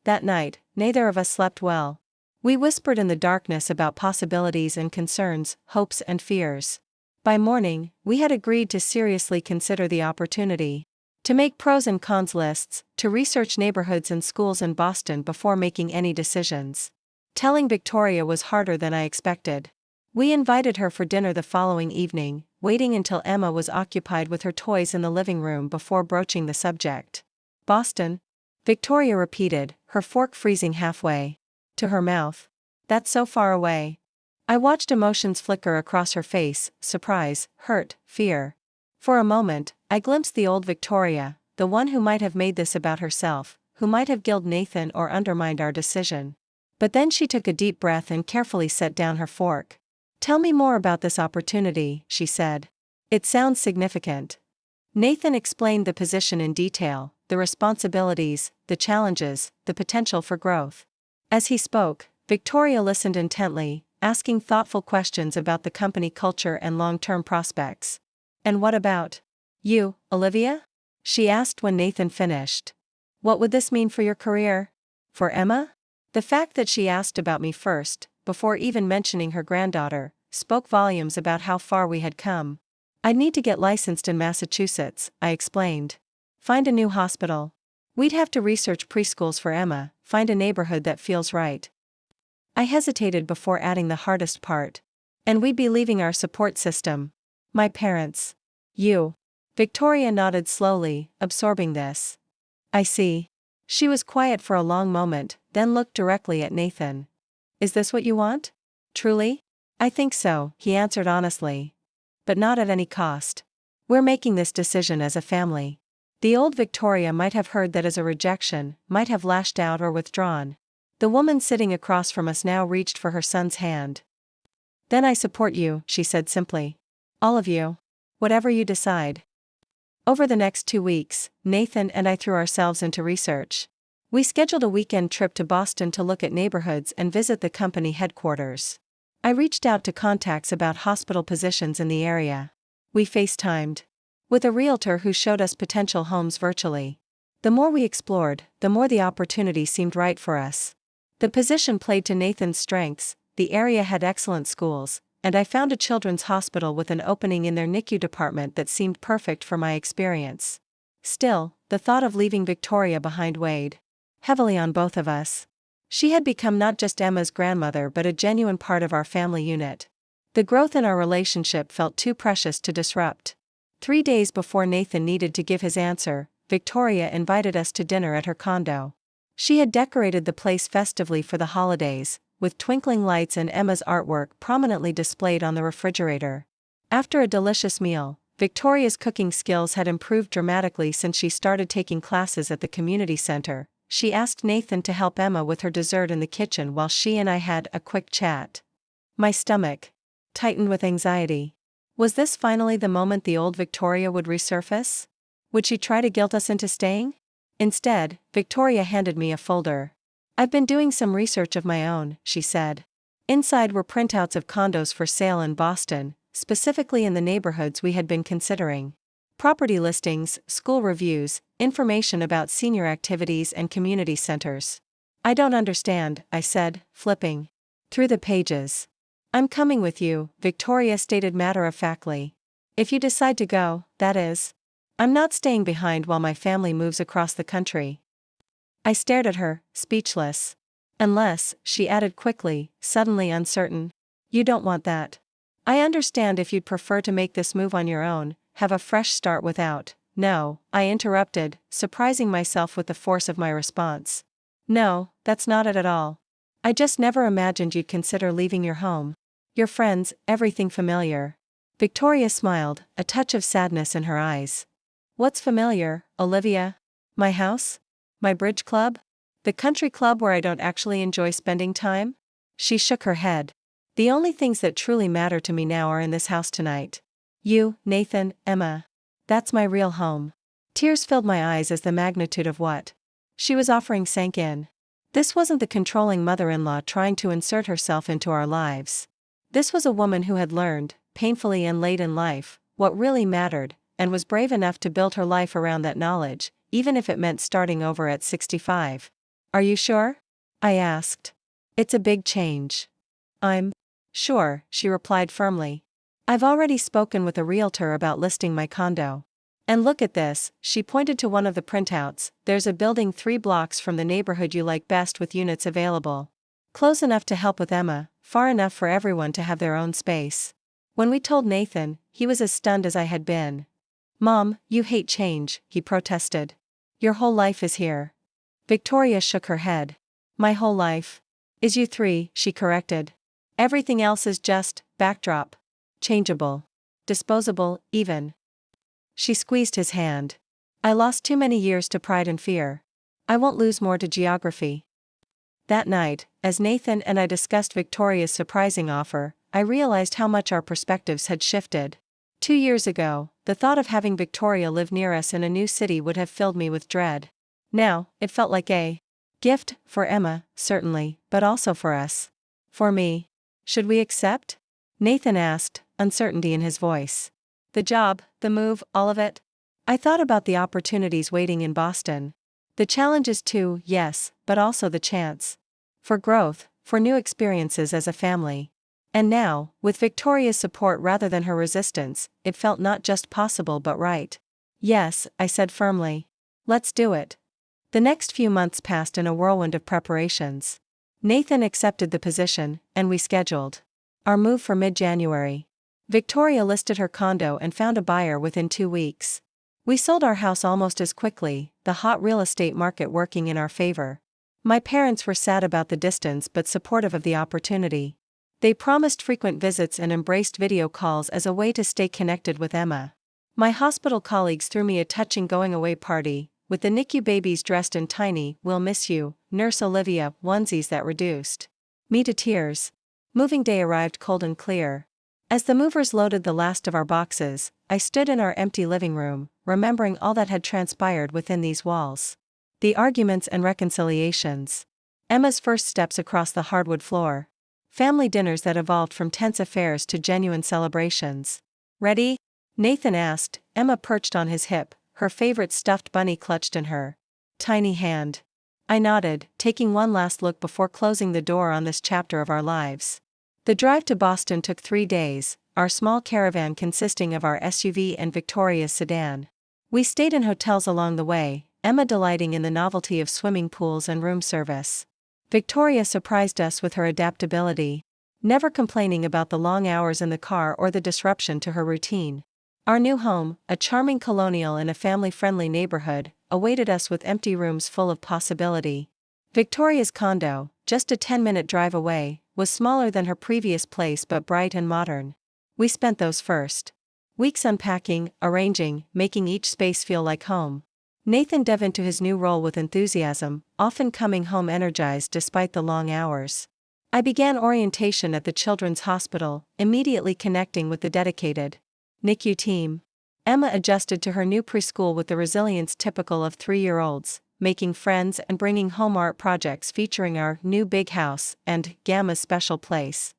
That night, neither of us slept well. We whispered in the darkness about possibilities and concerns, hopes and fears. By morning, we had agreed to seriously consider the opportunity. To make pros and cons lists, to research neighborhoods and schools in Boston before making any decisions. Telling Victoria was harder than I expected. We invited her for dinner the following evening, waiting until Emma was occupied with her toys in the living room before broaching the subject. "Boston?" Victoria repeated, her fork freezing halfway to her mouth. "That's so far away." I watched emotions flicker across her face, surprise, hurt, fear. For a moment, I glimpsed the old Victoria, the one who might have made this about herself, who might have guilted Nathan or undermined our decision. But then she took a deep breath and carefully set down her fork. "Tell me more about this opportunity," she said. "It sounds significant." Nathan explained the position in detail, the responsibilities, the challenges, the potential for growth. As he spoke, Victoria listened intently, asking thoughtful questions about the company culture and long-term prospects. "And what about you, Olivia?" she asked when Nathan finished. "What would this mean for your career? For Emma?" The fact that she asked about me first, before even mentioning her granddaughter, spoke volumes about how far we had come. "I'd need to get licensed in Massachusetts," I explained. "Find a new hospital. We'd have to research preschools for Emma, find a neighborhood that feels right." I hesitated before adding the hardest part. "And we'd be leaving our support system. My parents. You." Victoria nodded slowly, absorbing this. "I see." She was quiet for a long moment, then looked directly at Nathan. Is this what you want? Truly? I think so, he answered honestly. But not at any cost. We're making this decision as a family. The old Victoria might have heard that as a rejection, might have lashed out or withdrawn. The woman sitting across from us now reached for her son's hand. Then I support you, she said simply. All of you. Whatever you decide. Over the next 2 weeks, Nathan and I threw ourselves into research. We scheduled a weekend trip to Boston to look at neighborhoods and visit the company headquarters. I reached out to contacts about hospital positions in the area. We FaceTimed with a realtor who showed us potential homes virtually. The more we explored, the more the opportunity seemed right for us. The position played to Nathan's strengths, the area had excellent schools, and I found a children's hospital with an opening in their NICU department that seemed perfect for my experience. Still, the thought of leaving Victoria behind weighed heavily on both of us. She had become not just Emma's grandmother but a genuine part of our family unit. The growth in our relationship felt too precious to disrupt. 3 days before Nathan needed to give his answer, Victoria invited us to dinner at her condo. She had decorated the place festively for the holidays, with twinkling lights and Emma's artwork prominently displayed on the refrigerator. After a delicious meal, Victoria's cooking skills had improved dramatically since she started taking classes at the community center. She asked Nathan to help Emma with her dessert in the kitchen while she and I had a quick chat. My stomach tightened with anxiety. Was this finally the moment the old Victoria would resurface? Would she try to guilt us into staying? Instead, Victoria handed me a folder. I've been doing some research of my own, she said. Inside were printouts of condos for sale in Boston, specifically in the neighborhoods we had been considering. Property listings, school reviews, information about senior activities and community centers. I don't understand, I said, flipping through the pages. I'm coming with you, Victoria stated matter-of-factly. If you decide to go, that is. I'm not staying behind while my family moves across the country. I stared at her, speechless. Unless, she added quickly, suddenly uncertain. You don't want that. I understand if you'd prefer to make this move on your own, have a fresh start without. No, I interrupted, surprising myself with the force of my response. No, that's not it at all. I just never imagined you'd consider leaving your home. Your friends, everything familiar. Victoria smiled, a touch of sadness in her eyes. What's familiar, Olivia? My house? My bridge club? The country club where I don't actually enjoy spending time? She shook her head. The only things that truly matter to me now are in this house tonight. You, Nathan, Emma. That's my real home. Tears filled my eyes as the magnitude of what she was offering sank in. This wasn't the controlling mother-in-law trying to insert herself into our lives. This was a woman who had learned, painfully and late in life, what really mattered, and was brave enough to build her life around that knowledge, even if it meant starting over at 65. Are you sure? I asked. It's a big change. I'm sure, she replied firmly. I've already spoken with a realtor about listing my condo. And look at this, she pointed to one of the printouts, there's a building 3 blocks from the neighborhood you like best with units available. Close enough to help with Emma, far enough for everyone to have their own space. When we told Nathan, he was as stunned as I had been. Mom, you hate change, he protested. Your whole life is here. Victoria shook her head. My whole life is you 3, she corrected. Everything else is just backdrop. Changeable. Disposable, even. She squeezed his hand. I lost too many years to pride and fear. I won't lose more to geography. That night, as Nathan and I discussed Victoria's surprising offer, I realized how much our perspectives had shifted. 2 years ago, the thought of having Victoria live near us in a new city would have filled me with dread. Now, it felt like a gift, for Emma, certainly, but also for us. For me. Should we accept? Nathan asked, uncertainty in his voice. The job, the move, all of it? I thought about the opportunities waiting in Boston. The challenges too, yes, but also the chance. For growth, for new experiences as a family. And now, with Victoria's support rather than her resistance, it felt not just possible but right. Yes, I said firmly. Let's do it. The next few months passed in a whirlwind of preparations. Nathan accepted the position, and we scheduled our move for mid-January. Victoria listed her condo and found a buyer within 2 weeks. We sold our house almost as quickly, the hot real estate market working in our favor. My parents were sad about the distance but supportive of the opportunity. They promised frequent visits and embraced video calls as a way to stay connected with Emma. My hospital colleagues threw me a touching going-away party, with the NICU babies dressed in tiny "We'll miss you, Nurse Olivia" onesies that reduced me to tears. Moving day arrived cold and clear. As the movers loaded the last of our boxes, I stood in our empty living room, remembering all that had transpired within these walls. The arguments and reconciliations. Emma's first steps across the hardwood floor. Family dinners that evolved from tense affairs to genuine celebrations. "Ready?" Nathan asked, Emma perched on his hip, her favorite stuffed bunny clutched in her tiny hand. I nodded, taking one last look before closing the door on this chapter of our lives. The drive to Boston took 3 days, our small caravan consisting of our SUV and Victoria's sedan. We stayed in hotels along the way, Emma delighting in the novelty of swimming pools and room service. Victoria surprised us with her adaptability, never complaining about the long hours in the car or the disruption to her routine. Our new home, a charming colonial in a family-friendly neighborhood, awaited us with empty rooms full of possibility. Victoria's condo, just a 10-minute drive away, was smaller than her previous place but bright and modern. We spent those first weeks unpacking, arranging, making each space feel like home. Nathan dove into his new role with enthusiasm, often coming home energized despite the long hours. I began orientation at the Children's Hospital, immediately connecting with the dedicated NICU team. Emma adjusted to her new preschool with the resilience typical of 3-year-olds, making friends and bringing home art projects featuring our new big house and Gamma's special place.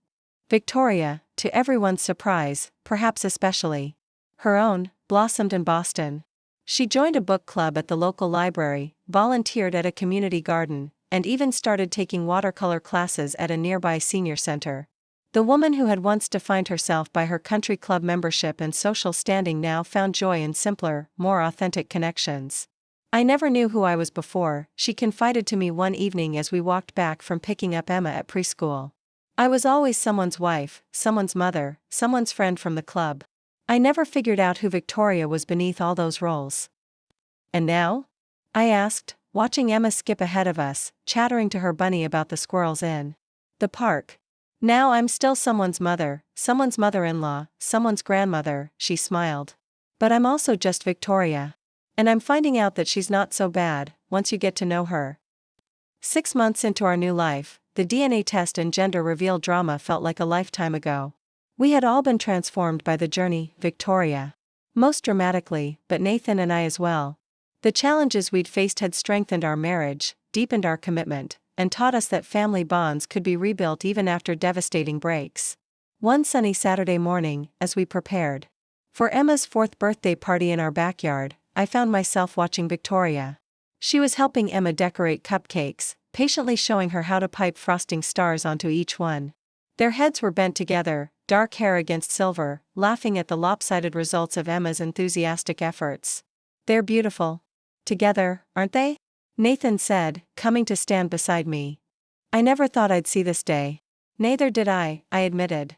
Victoria, to everyone's surprise, perhaps especially her own, blossomed in Boston. She joined a book club at the local library, volunteered at a community garden, and even started taking watercolor classes at a nearby senior center. The woman who had once defined herself by her country club membership and social standing now found joy in simpler, more authentic connections. "I never knew who I was before," she confided to me one evening as we walked back from picking up Emma at preschool. "I was always someone's wife, someone's mother, someone's friend from the club. I never figured out who Victoria was beneath all those roles." "And now?" I asked, watching Emma skip ahead of us, chattering to her bunny about the squirrels in the park. "Now I'm still someone's mother, someone's mother-in-law, someone's grandmother," she smiled. "But I'm also just Victoria. And I'm finding out that she's not so bad, once you get to know her." 6 months into our new life, the DNA test and gender reveal drama felt like a lifetime ago. We had all been transformed by the journey, Victoria most dramatically, but Nathan and I as well. The challenges we'd faced had strengthened our marriage, deepened our commitment, and taught us that family bonds could be rebuilt even after devastating breaks. One sunny Saturday morning, as we prepared for Emma's 4th birthday party in our backyard, I found myself watching Victoria. She was helping Emma decorate cupcakes, patiently showing her how to pipe frosting stars onto each one. Their heads were bent together, dark hair against silver, laughing at the lopsided results of Emma's enthusiastic efforts. "They're beautiful together, aren't they?" Nathan said, coming to stand beside me. "I never thought I'd see this day." "Neither did I admitted.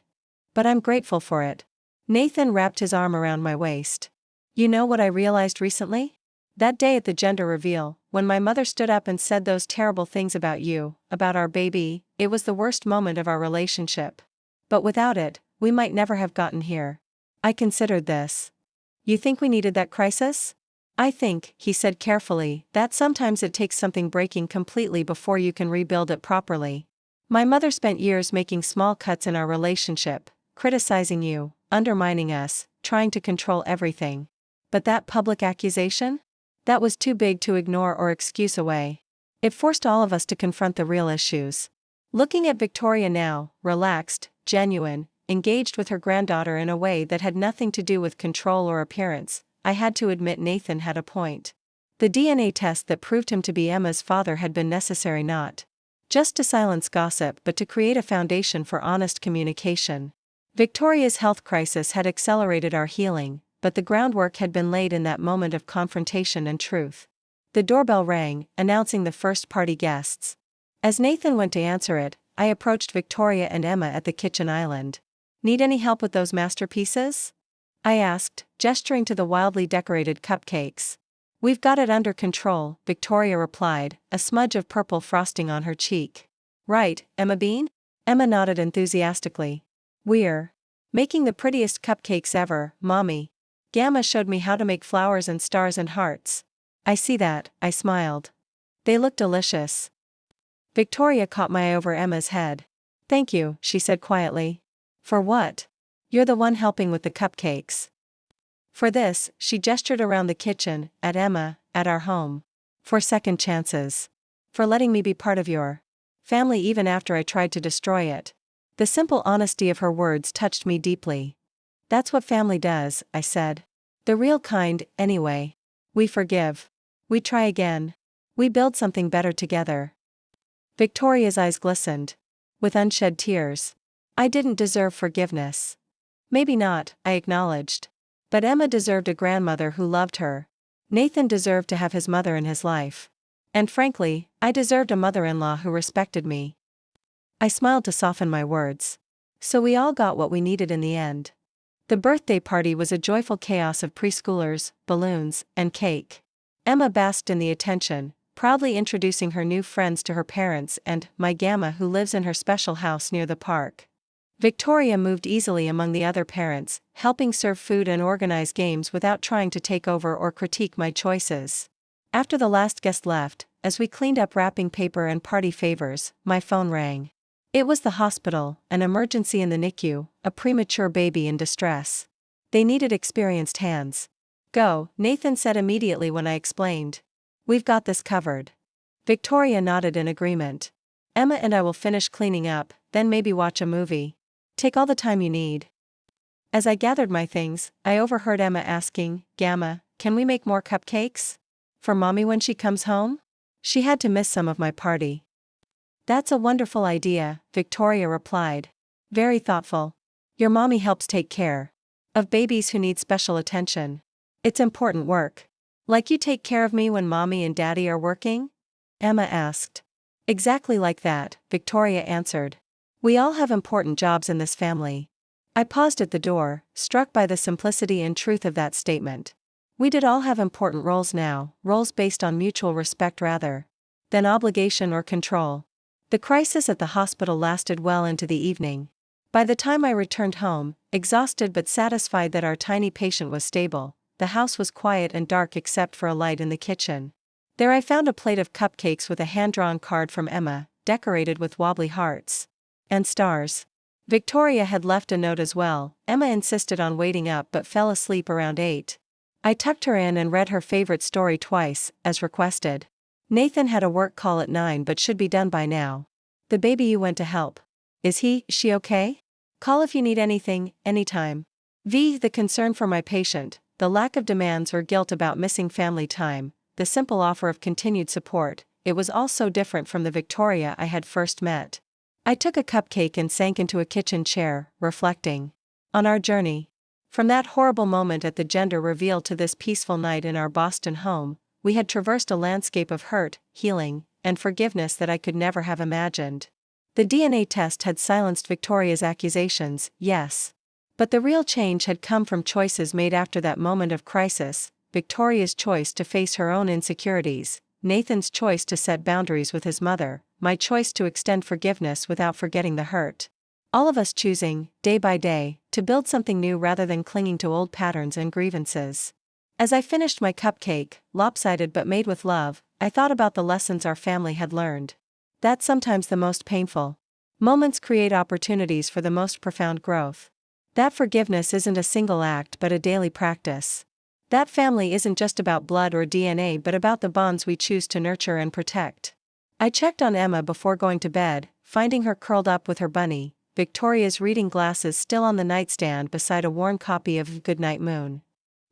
"But I'm grateful for it." Nathan wrapped his arm around my waist. "You know what I realized recently? That day at the gender reveal, when my mother stood up and said those terrible things about you, about our baby, it was the worst moment of our relationship. But without it, we might never have gotten here. I considered this." "You think we needed that crisis?" "I think," he said carefully, "that sometimes it takes something breaking completely before you can rebuild it properly. My mother spent years making small cuts in our relationship, criticizing you, undermining us, trying to control everything. But that public accusation? That was too big to ignore or excuse away. It forced all of us to confront the real issues." Looking at Victoria now, relaxed, genuine, engaged with her granddaughter in a way that had nothing to do with control or appearance, I had to admit Nathan had a point. The DNA test that proved him to be Emma's father had been necessary not just to silence gossip but to create a foundation for honest communication. Victoria's health crisis had accelerated our healing, but the groundwork had been laid in that moment of confrontation and truth. The doorbell rang, announcing the first party guests. As Nathan went to answer it, I approached Victoria and Emma at the kitchen island. "Need any help with those masterpieces?" I asked, gesturing to the wildly decorated cupcakes. We've got it under control, Victoria replied, a smudge of purple frosting on her cheek. Right, Emma Bean? Emma nodded enthusiastically. We're making the prettiest cupcakes ever, Mommy. Gamma showed me how to make flowers and stars and hearts. I see that, I smiled. They look delicious. Victoria caught my eye over Emma's head. Thank you, she said quietly. For what? You're the one helping with the cupcakes. For this, she gestured around the kitchen, at Emma, at our home. For second chances. For letting me be part of your family even after I tried to destroy it. The simple honesty of her words touched me deeply. That's what family does, I said. The real kind, anyway. We forgive. We try again. We build something better together. Victoria's eyes glistened. With unshed tears. I didn't deserve forgiveness. Maybe not, I acknowledged. But Emma deserved a grandmother who loved her. Nathan deserved to have his mother in his life. And frankly, I deserved a mother-in-law who respected me. I smiled to soften my words. So we all got what we needed in the end. The birthday party was a joyful chaos of preschoolers, balloons, and cake. Emma basked in the attention, proudly introducing her new friends to her parents and my Gamma, who lives in her special house near the park. Victoria moved easily among the other parents, helping serve food and organize games without trying to take over or critique my choices. After the last guest left, as we cleaned up wrapping paper and party favors, my phone rang. It was the hospital, an emergency in the NICU, a premature baby in distress. They needed experienced hands. Go, Nathan said immediately when I explained. We've got this covered. Victoria nodded in agreement. Emma and I will finish cleaning up, then maybe watch a movie. Take all the time you need. As I gathered my things, I overheard Emma asking, Gamma, can we make more cupcakes? For Mommy when she comes home? She had to miss some of my party. That's a wonderful idea, Victoria replied. Very thoughtful. Your mommy helps take care of babies who need special attention. It's important work. Like you take care of me when Mommy and Daddy are working? Emma asked. Exactly like that, Victoria answered. We all have important jobs in this family. I paused at the door, struck by the simplicity and truth of that statement. We did all have important roles now, roles based on mutual respect rather than obligation or control. The crisis at the hospital lasted well into the evening. By the time I returned home, exhausted but satisfied that our tiny patient was stable, the house was quiet and dark except for a light in the kitchen. There I found a plate of cupcakes with a hand-drawn card from Emma, decorated with wobbly hearts and stars. Victoria had left a note as well. Emma insisted on waiting up but fell asleep around 8. I tucked her in and read her favorite story twice, as requested. Nathan had a work call at 9 but should be done by now. The baby you went to help. She okay? Call if you need anything, anytime. The concern for my patient, the lack of demands or guilt about missing family time, the simple offer of continued support, it was all so different from the Victoria I had first met. I took a cupcake and sank into a kitchen chair, reflecting on our journey. From that horrible moment at the gender reveal to this peaceful night in our Boston home, we had traversed a landscape of hurt, healing, and forgiveness that I could never have imagined. The DNA test had silenced Victoria's accusations, yes. But the real change had come from choices made after that moment of crisis, Victoria's choice to face her own insecurities, Nathan's choice to set boundaries with his mother, my choice to extend forgiveness without forgetting the hurt. All of us choosing, day by day, to build something new rather than clinging to old patterns and grievances. As I finished my cupcake, lopsided but made with love, I thought about the lessons our family had learned. That sometimes the most painful moments create opportunities for the most profound growth. That forgiveness isn't a single act but a daily practice. That family isn't just about blood or DNA but about the bonds we choose to nurture and protect. I checked on Emma before going to bed, finding her curled up with her bunny, Victoria's reading glasses still on the nightstand beside a worn copy of Goodnight Moon.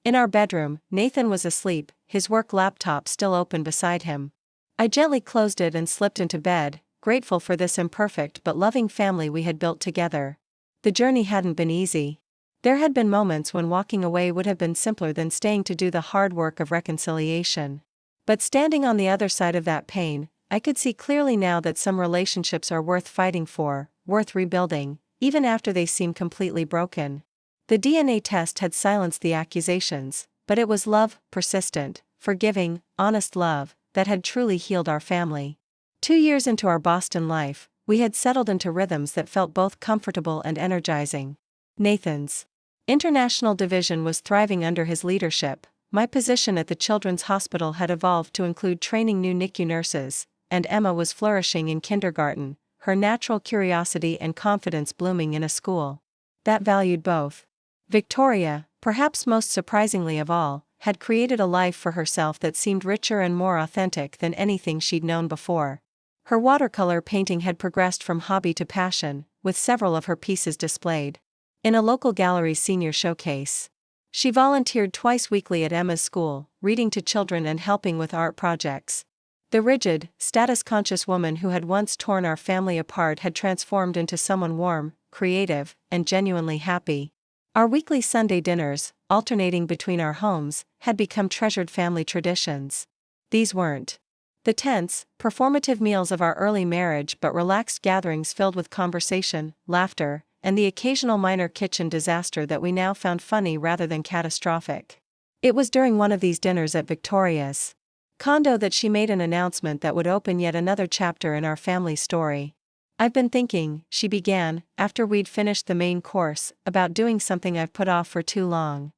In our bedroom, Nathan was asleep, his work laptop still open beside him. I gently closed it and slipped into bed, grateful for this imperfect but loving family we had built together. The journey hadn't been easy. There had been moments when walking away would have been simpler than staying to do the hard work of reconciliation. But standing on the other side of that pain, I could see clearly now that some relationships are worth fighting for, worth rebuilding, even after they seem completely broken. The DNA test had silenced the accusations, but it was love, persistent, forgiving, honest love, that had truly healed our family. 2 years into our Boston life, we had settled into rhythms that felt both comfortable and energizing. Nathan's international division was thriving under his leadership. My position at the Children's Hospital had evolved to include training new NICU nurses, and Emma was flourishing in kindergarten, her natural curiosity and confidence blooming in a school that valued both. Victoria, perhaps most surprisingly of all, had created a life for herself that seemed richer and more authentic than anything she'd known before. Her watercolor painting had progressed from hobby to passion, with several of her pieces displayed in a local gallery's senior showcase. She volunteered twice weekly at Emma's school, reading to children and helping with art projects. The rigid, status-conscious woman who had once torn our family apart had transformed into someone warm, creative, and genuinely happy. Our weekly Sunday dinners, alternating between our homes, had become treasured family traditions. These weren't the tense, performative meals of our early marriage but relaxed gatherings filled with conversation, laughter, and the occasional minor kitchen disaster that we now found funny rather than catastrophic. It was during one of these dinners at Victoria's condo that she made an announcement that would open yet another chapter in our family story. "I've been thinking," she began, after we'd finished the main course, "about doing something I've put off for too long."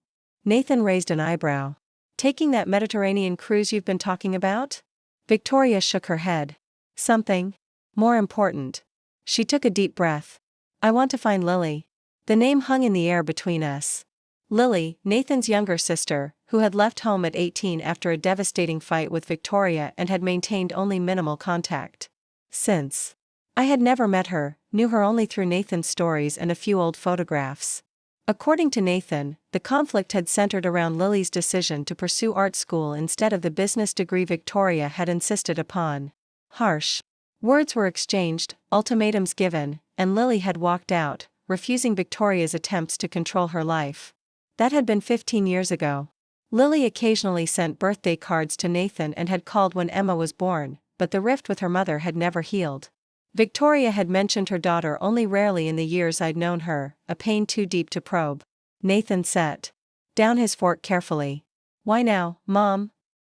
Nathan raised an eyebrow. "Taking that Mediterranean cruise you've been talking about?" Victoria shook her head. "Something more important." She took a deep breath. "I want to find Lily." The name hung in the air between us. Lily, Nathan's younger sister, who had left home at 18 after a devastating fight with Victoria and had maintained only minimal contact since. I had never met her, knew her only through Nathan's stories and a few old photographs. According to Nathan, the conflict had centered around Lily's decision to pursue art school instead of the business degree Victoria had insisted upon. Harsh words were exchanged, ultimatums given, and Lily had walked out, refusing Victoria's attempts to control her life. That had been 15 years ago. Lily occasionally sent birthday cards to Nathan and had called when Emma was born, but the rift with her mother had never healed. Victoria had mentioned her daughter only rarely in the years I'd known her, a pain too deep to probe. Nathan set down his fork carefully. "Why now, Mom?"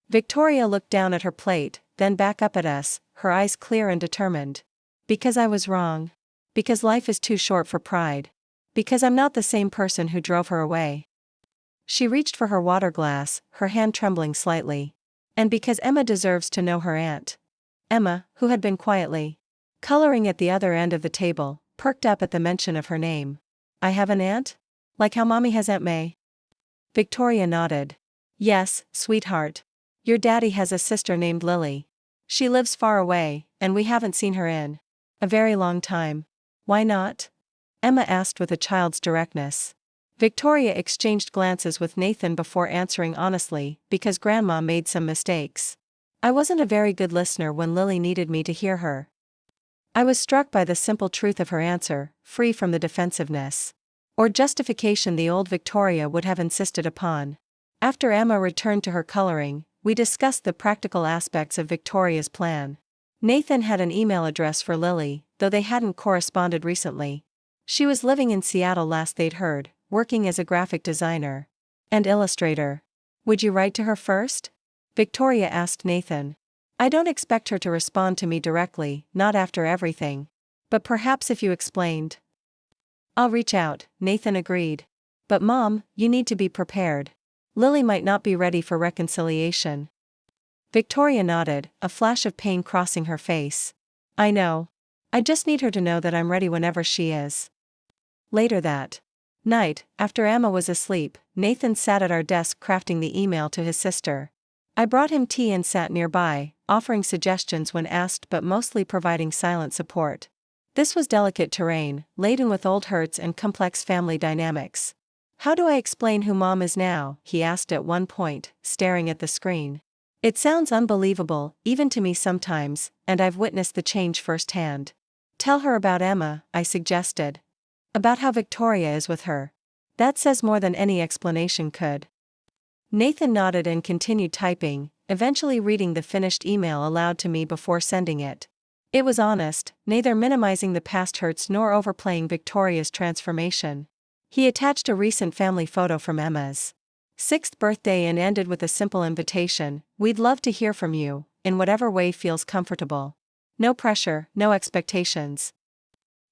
Victoria looked down at her plate, then back up at us, her eyes clear and determined. "Because I was wrong. Because life is too short for pride. Because I'm not the same person who drove her away." She reached for her water glass, her hand trembling slightly. "And because Emma deserves to know her aunt." Emma, who had been quietly coloring at the other end of the table, perked up at the mention of her name. "I have an aunt? Like how Mommy has Aunt May?" Victoria nodded. "Yes, sweetheart. Your daddy has a sister named Lily. She lives far away, and we haven't seen her in a very long time." "Why not?" Emma asked with a child's directness. Victoria exchanged glances with Nathan before answering honestly, "Because Grandma made some mistakes. I wasn't a very good listener when Lily needed me to hear her." I was struck by the simple truth of her answer, free from the defensiveness or justification the old Victoria would have insisted upon. After Emma returned to her coloring, we discussed the practical aspects of Victoria's plan. Nathan had an email address for Lily, though they hadn't corresponded recently. She was living in Seattle last they'd heard, working as a graphic designer and illustrator. "Would you write to her first?" Victoria asked Nathan. "I don't expect her to respond to me directly, not after everything. But perhaps if you explained." "I'll reach out," Nathan agreed. "But Mom, you need to be prepared. Lily might not be ready for reconciliation." Victoria nodded, a flash of pain crossing her face. "I know. I just need her to know that I'm ready whenever she is." Later that night, after Emma was asleep, Nathan sat at our desk crafting the email to his sister. I brought him tea and sat nearby, offering suggestions when asked but mostly providing silent support. This was delicate terrain, laden with old hurts and complex family dynamics. "How do I explain who Mom is now?" he asked at one point, staring at the screen. "It sounds unbelievable, even to me sometimes, and I've witnessed the change firsthand." "Tell her about Emma," I suggested. "About how Victoria is with her. That says more than any explanation could." Nathan nodded and continued typing, eventually reading the finished email aloud to me before sending it. It was honest, neither minimizing the past hurts nor overplaying Victoria's transformation. He attached a recent family photo from Emma's 6th birthday and ended with a simple invitation: "We'd love to hear from you, in whatever way feels comfortable. No pressure, no expectations."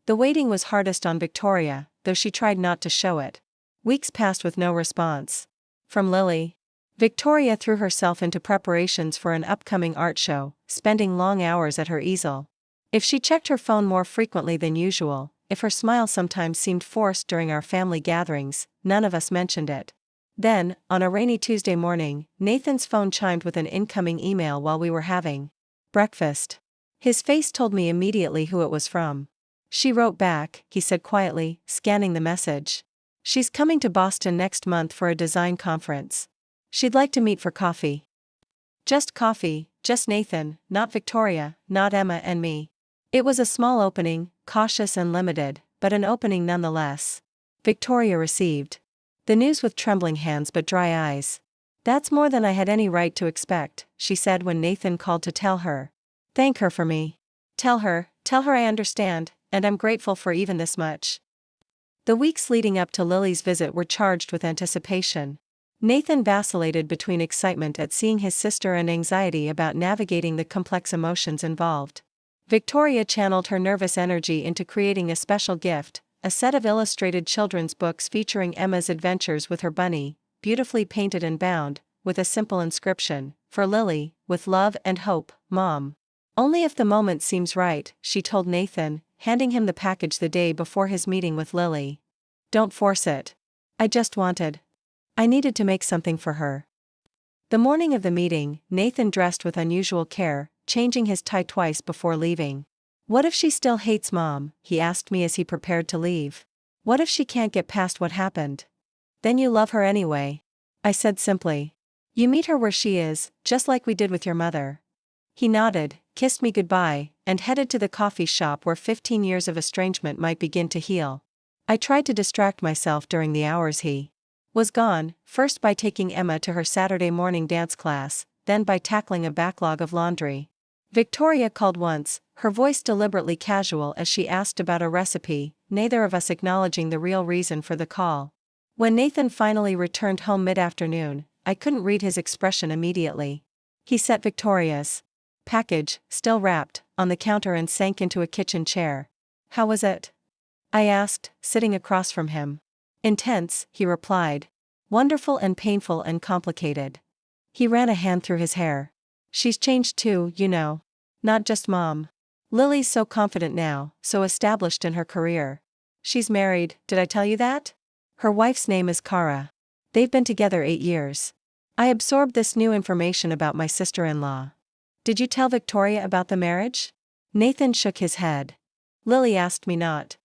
The waiting was hardest on Victoria, though she tried not to show it. Weeks passed with no response. From Lily. Victoria threw herself into preparations for an upcoming art show, spending long hours at her easel. If she checked her phone more frequently than usual, if her smile sometimes seemed forced during our family gatherings, none of us mentioned it. Then, on a rainy Tuesday morning, Nathan's phone chimed with an incoming email while we were having breakfast. His face told me immediately who it was from. "She wrote back," he said quietly, scanning the message. "She's coming to Boston next month for a design conference. She'd like to meet for coffee." Just coffee, just Nathan, not Victoria, not Emma and me. It was a small opening, cautious and limited, but an opening nonetheless. Victoria received the news with trembling hands but dry eyes. "That's more than I had any right to expect," she said when Nathan called to tell her. "Thank her for me. Tell her I understand, and I'm grateful for even this much." The weeks leading up to Lily's visit were charged with anticipation. Nathan vacillated between excitement at seeing his sister and anxiety about navigating the complex emotions involved. Victoria channeled her nervous energy into creating a special gift, a set of illustrated children's books featuring Emma's adventures with her bunny, beautifully painted and bound, with a simple inscription: "For Lily, with love and hope, Mom." "Only if the moment seems right," she told Nathan, handing him the package the day before his meeting with Lily. "Don't force it. I needed to make something for her." The morning of the meeting, Nathan dressed with unusual care, changing his tie twice before leaving. "What if she still hates Mom?" he asked me as he prepared to leave. "What if she can't get past what happened?" "Then you love her anyway," I said simply. "You meet her where she is, just like we did with your mother." He nodded, kissed me goodbye, and headed to the coffee shop where 15 years of estrangement might begin to heal. I tried to distract myself during the hours he was gone, first by taking Emma to her Saturday morning dance class, then by tackling a backlog of laundry. Victoria called once, her voice deliberately casual as she asked about a recipe, neither of us acknowledging the real reason for the call. When Nathan finally returned home mid-afternoon, I couldn't read his expression immediately. He set Victoria's package, still wrapped, on the counter and sank into a kitchen chair. "How was it?" I asked, sitting across from him. "Intense," he replied. "Wonderful and painful and complicated." He ran a hand through his hair. "She's changed too, you know. Not just Mom. Lily's so confident now, so established in her career. She's married, did I tell you that? Her wife's name is Kara. They've been together 8 years. I absorbed this new information about my sister-in-law." "Did you tell Victoria about the marriage?" Nathan shook his head. "Lily asked me not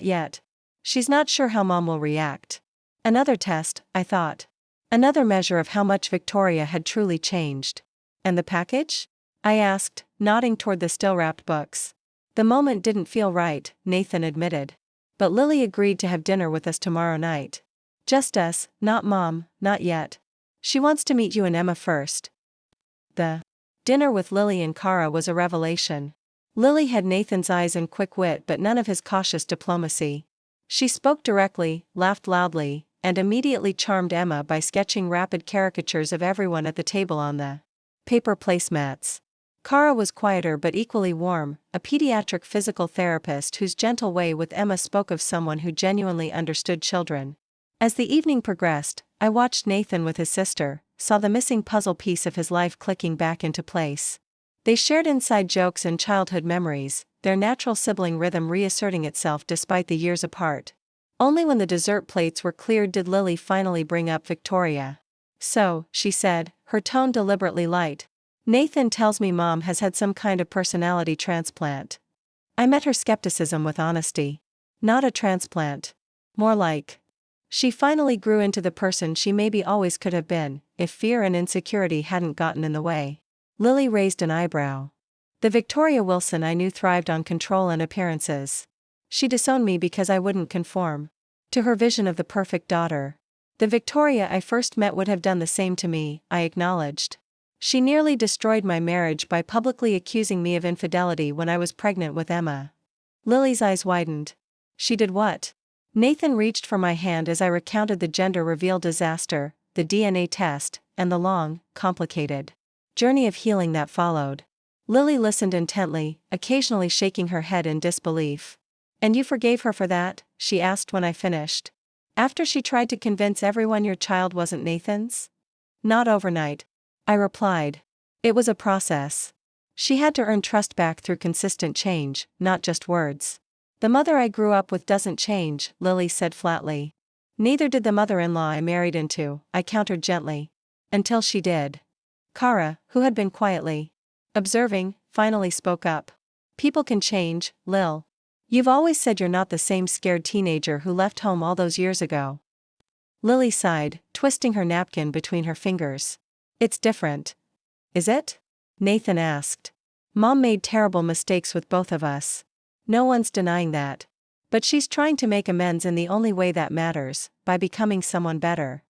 yet. She's not sure how Mom will react." Another test, I thought. Another measure of how much Victoria had truly changed. "And the package?" I asked, nodding toward the still-wrapped books. "The moment didn't feel right," Nathan admitted. "But Lily agreed to have dinner with us tomorrow night. Just us, not Mom, not yet. She wants to meet you and Emma first." The dinner with Lily and Kara was a revelation. Lily had Nathan's eyes and quick wit but none of his cautious diplomacy. She spoke directly, laughed loudly, and immediately charmed Emma by sketching rapid caricatures of everyone at the table on the paper placemats. Kara was quieter but equally warm, a pediatric physical therapist whose gentle way with Emma spoke of someone who genuinely understood children. As the evening progressed, I watched Nathan with his sister, saw the missing puzzle piece of his life clicking back into place. They shared inside jokes and childhood memories, their natural sibling rhythm reasserting itself despite the years apart. Only when the dessert plates were cleared did Lily finally bring up Victoria. "So," she said, her tone deliberately light, "Nathan tells me Mom has had some kind of personality transplant." I met her skepticism with honesty. "Not a transplant. More like, she finally grew into the person she maybe always could have been, if fear and insecurity hadn't gotten in the way." Lily raised an eyebrow. The Victoria Wilson I knew thrived on control and appearances. She disowned me because I wouldn't conform to her vision of the perfect daughter. The Victoria I first met would have done the same to me, I acknowledged. She nearly destroyed my marriage by publicly accusing me of infidelity when I was pregnant with Emma. Lily's eyes widened. "She did what?" Nathan reached for my hand as I recounted the gender reveal disaster, the DNA test, and the long, complicated journey of healing that followed. Lily listened intently, occasionally shaking her head in disbelief. "And you forgave her for that?" she asked when I finished. "After she tried to convince everyone your child wasn't Nathan's?" "Not overnight," I replied. "It was a process. She had to earn trust back through consistent change, not just words." "The mother I grew up with doesn't change," Lily said flatly. "Neither did the mother-in-law I married into," I countered gently. "Until she did." Kara, who had been quietly observing, finally spoke up. "People can change, Lil. You've always said you're not the same scared teenager who left home all those years ago." Lily sighed, twisting her napkin between her fingers. "It's different." "Is it?" Nathan asked. "Mom made terrible mistakes with both of us. No one's denying that. But she's trying to make amends in the only way that matters, by becoming someone better."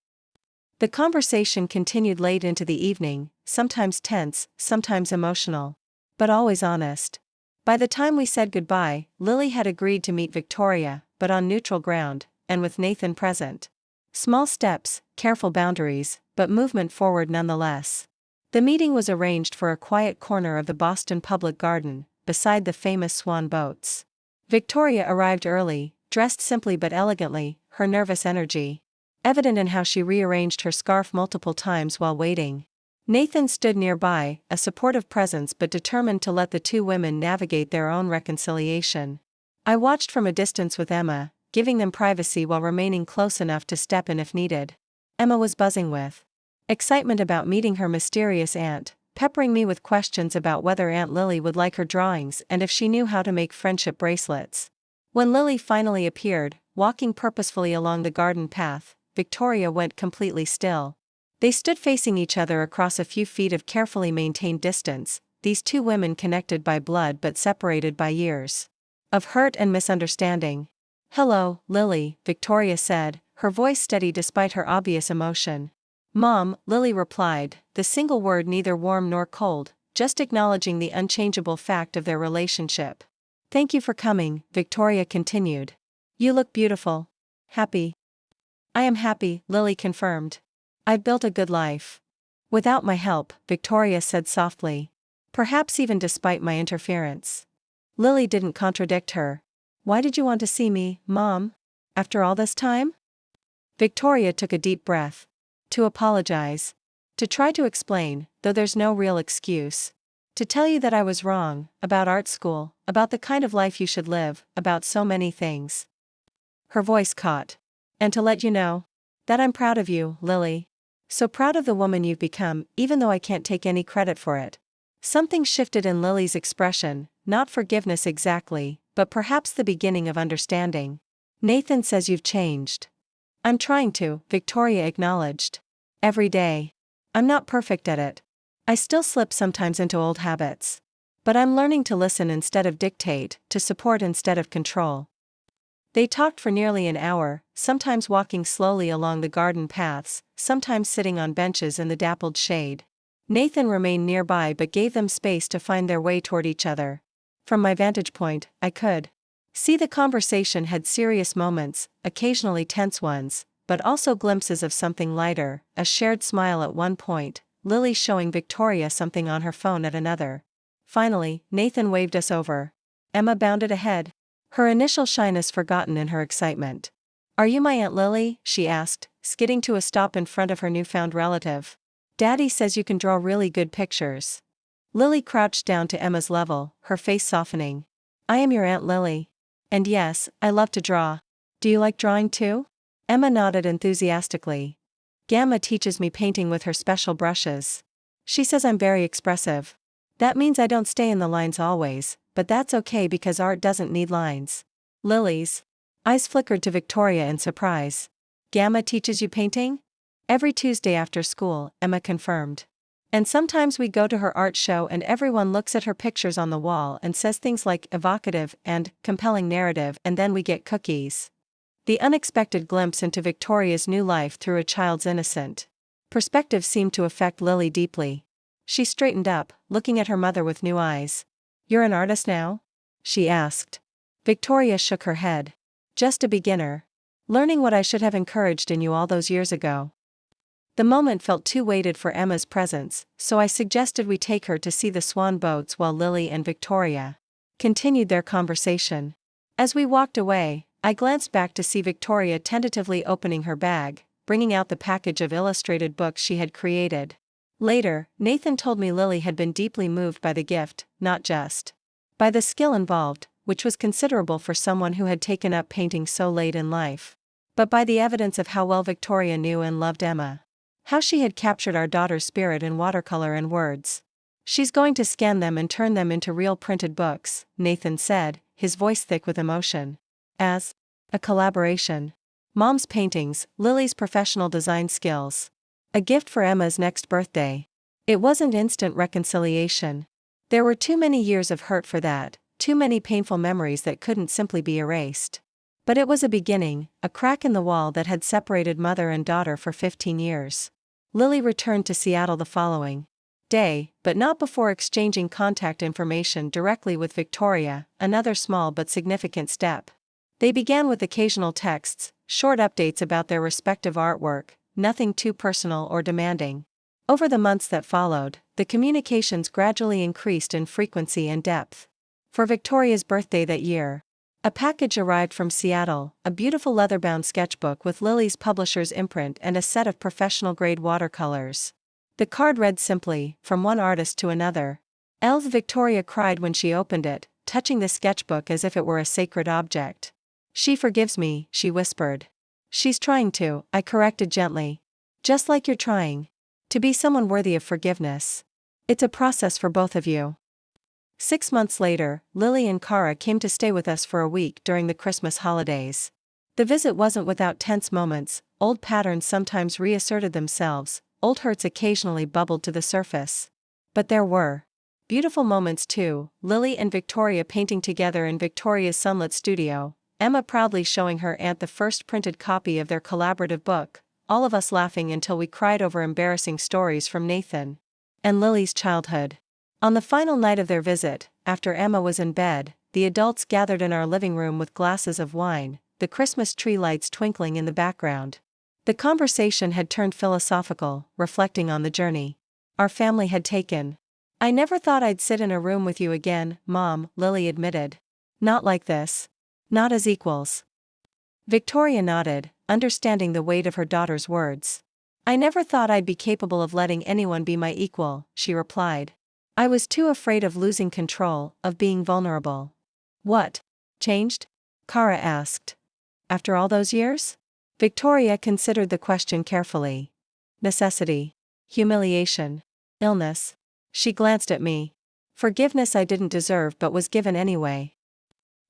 The conversation continued late into the evening, sometimes tense, sometimes emotional. But always honest. By the time we said goodbye, Lily had agreed to meet Victoria, but on neutral ground, and with Nathan present. Small steps, careful boundaries, but movement forward nonetheless. The meeting was arranged for a quiet corner of the Boston Public Garden, beside the famous Swan boats. Victoria arrived early, dressed simply but elegantly, her nervous energy evident in how she rearranged her scarf multiple times while waiting. Nathan stood nearby, a supportive presence but determined to let the two women navigate their own reconciliation. I watched from a distance with Emma, giving them privacy while remaining close enough to step in if needed. Emma was buzzing with excitement about meeting her mysterious aunt, peppering me with questions about whether Aunt Lily would like her drawings and if she knew how to make friendship bracelets. When Lily finally appeared, walking purposefully along the garden path, Victoria went completely still. They stood facing each other across a few feet of carefully maintained distance, these two women connected by blood but separated by years of hurt and misunderstanding. "Hello, Lily," Victoria said, her voice steady despite her obvious emotion. "Mom," Lily replied, the single word neither warm nor cold, just acknowledging the unchangeable fact of their relationship. "Thank you for coming," Victoria continued. "You look beautiful." "Happy." "I am happy," Lily confirmed. "I've built a good life." "Without my help," Victoria said softly. "Perhaps even despite my interference." Lily didn't contradict her. "Why did you want to see me, Mom? After all this time?" Victoria took a deep breath. "To apologize. To try to explain, though there's no real excuse. To tell you that I was wrong, about art school, about the kind of life you should live, about so many things." Her voice caught. "And to let you know that I'm proud of you, Lily. So proud of the woman you've become, even though I can't take any credit for it." Something shifted in Lily's expression, not forgiveness exactly, but perhaps the beginning of understanding. "Nathan says you've changed." "I'm trying to," Victoria acknowledged. "Every day. I'm not perfect at it. I still slip sometimes into old habits. But I'm learning to listen instead of dictate, to support instead of control." They talked for nearly an hour, sometimes walking slowly along the garden paths, sometimes sitting on benches in the dappled shade. Nathan remained nearby but gave them space to find their way toward each other. From my vantage point, I could see the conversation had serious moments, occasionally tense ones, but also glimpses of something lighter, a shared smile at one point, Lily showing Victoria something on her phone at another. Finally, Nathan waved us over. Emma bounded ahead, her initial shyness forgotten in her excitement. "Are you my Aunt Lily?" she asked, skidding to a stop in front of her newfound relative. "Daddy says you can draw really good pictures." Lily crouched down to Emma's level, her face softening. "I am your Aunt Lily. And yes, I love to draw. Do you like drawing too?" Emma nodded enthusiastically. "Gamma teaches me painting with her special brushes. She says I'm very expressive. That means I don't stay in the lines always, but that's okay because art doesn't need lines." Lily's eyes flickered to Victoria in surprise. "Gamma teaches you painting?" "Every Tuesday after school," Emma confirmed. "And sometimes we go to her art show and everyone looks at her pictures on the wall and says things like evocative and compelling narrative, and then we get cookies." The unexpected glimpse into Victoria's new life through a child's innocent perspective seemed to affect Lily deeply. She straightened up, looking at her mother with new eyes. "You're an artist now?" she asked. Victoria shook her head. "Just a beginner, Learning what I should have encouraged in you all those years ago. The moment felt too weighted for Emma's presence, so I suggested we take her to see the swan boats while Lily and Victoria continued their conversation. As we walked away, I glanced back to see Victoria tentatively opening her bag, bringing out the package of illustrated books she had created. Later, Nathan told me Lily had been deeply moved by the gift, not just by the skill involved, which was considerable for someone who had taken up painting so late in life, but by the evidence of how well Victoria knew and loved Emma. How she had captured our daughter's spirit in watercolor and words. She's going to scan them and turn them into real printed books, Nathan said, his voice thick with emotion. As a collaboration. Mom's paintings, Lily's professional design skills. A gift for Emma's next birthday. It wasn't instant reconciliation. There were too many years of hurt for that, too many painful memories that couldn't simply be erased. But it was a beginning, a crack in the wall that had separated mother and daughter for 15 years. Lily returned to Seattle the following day, but not before exchanging contact information directly with Victoria, another small but significant step. They began with occasional texts, short updates about their respective artwork, nothing too personal or demanding. Over the months that followed, the communications gradually increased in frequency and depth. For Victoria's birthday that year, a package arrived from Seattle, a beautiful leather-bound sketchbook with Lily's publisher's imprint and a set of professional-grade watercolors. The card read simply, "From one artist to another." Victoria cried when she opened it, touching the sketchbook as if it were a sacred object. "She forgives me," she whispered. "She's trying to," I corrected gently. "Just like you're trying. To be someone worthy of forgiveness. It's a process for both of you." 6 months later, Lily and Cara came to stay with us for a week during the Christmas holidays. The visit wasn't without tense moments, old patterns sometimes reasserted themselves, old hurts occasionally bubbled to the surface. But there were beautiful moments too, Lily and Victoria painting together in Victoria's sunlit studio, Emma proudly showing her aunt the first printed copy of their collaborative book, all of us laughing until we cried over embarrassing stories from Nathan and Lily's childhood. On the final night of their visit, after Emma was in bed, the adults gathered in our living room with glasses of wine, the Christmas tree lights twinkling in the background. The conversation had turned philosophical, reflecting on the journey our family had taken. "I never thought I'd sit in a room with you again, Mom," Lily admitted. "Not like this. Not as equals." Victoria nodded, understanding the weight of her daughter's words. "I never thought I'd be capable of letting anyone be my equal," she replied. "I was too afraid of losing control, of being vulnerable." "What changed?" Cara asked. "After all those years?" Victoria considered the question carefully. "Necessity. Humiliation. Illness." She glanced at me. "Forgiveness I didn't deserve but was given anyway."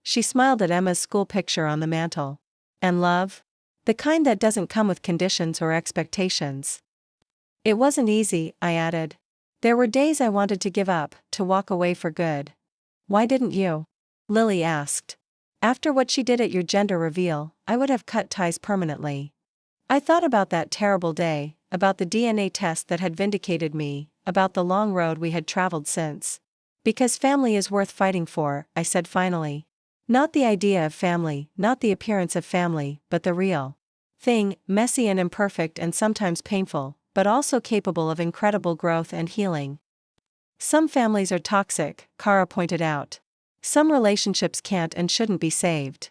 She smiled at Emma's school picture on the mantel. "And love? The kind that doesn't come with conditions or expectations." "It wasn't easy," I added. "There were days I wanted to give up, to walk away for good." "Why didn't you?" Lily asked. "After what she did at your gender reveal, I would have cut ties permanently. I thought about that terrible day, about the DNA test that had vindicated me, about the long road we had traveled since. Because family is worth fighting for," I said finally. "Not the idea of family, not the appearance of family, but the real thing, messy and imperfect and sometimes painful, but also capable of incredible growth and healing." "Some families are toxic," Cara pointed out. "Some relationships can't and shouldn't be saved."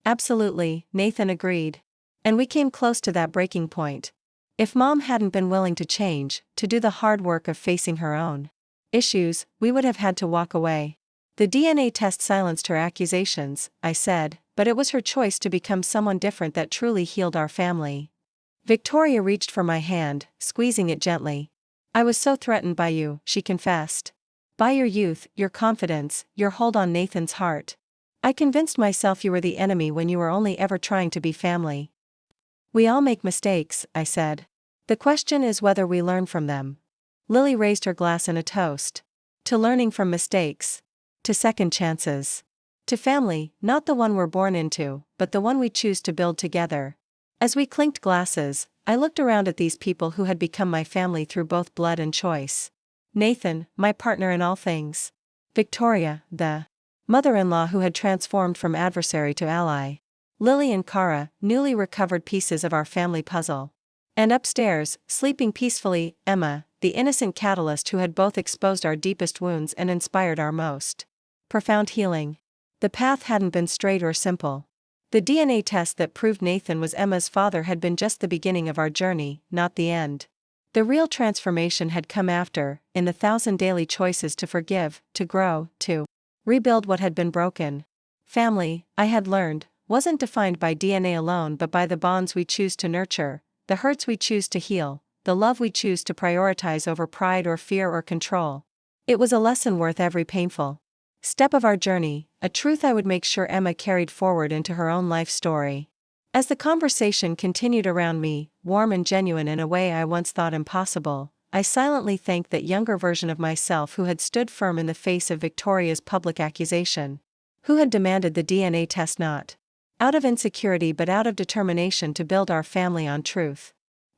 "Absolutely," Nathan agreed. "And we came close to that breaking point. If Mom hadn't been willing to change, to do the hard work of facing her own issues, we would have had to walk away." "The DNA test silenced her accusations," I said, "but it was her choice to become someone different that truly healed our family." Victoria reached for my hand, squeezing it gently. "I was so threatened by you," she confessed. "By your youth, your confidence, your hold on Nathan's heart. I convinced myself you were the enemy when you were only ever trying to be family." "We all make mistakes," I said. "The question is whether we learn from them." Lily raised her glass in a toast. "To learning from mistakes. To second chances. To family, not the one we're born into, but the one we choose to build together." As we clinked glasses, I looked around at these people who had become my family through both blood and choice. Nathan, my partner in all things. Victoria, the mother-in-law who had transformed from adversary to ally. Lily and Kara, newly recovered pieces of our family puzzle. And upstairs, sleeping peacefully, Emma, the innocent catalyst who had both exposed our deepest wounds and inspired our most profound healing. The path hadn't been straight or simple. The DNA test that proved Nathan was Emma's father had been just the beginning of our journey, not the end. The real transformation had come after, in the 1,000 daily choices to forgive, to grow, to rebuild what had been broken. Family, I had learned, wasn't defined by DNA alone but by the bonds we choose to nurture, the hurts we choose to heal, the love we choose to prioritize over pride or fear or control. It was a lesson worth every painful step of our journey, a truth I would make sure Emma carried forward into her own life story. As the conversation continued around me, warm and genuine in a way I once thought impossible, I silently thanked that younger version of myself who had stood firm in the face of Victoria's public accusation. Who had demanded the DNA test not out of insecurity but out of determination to build our family on truth.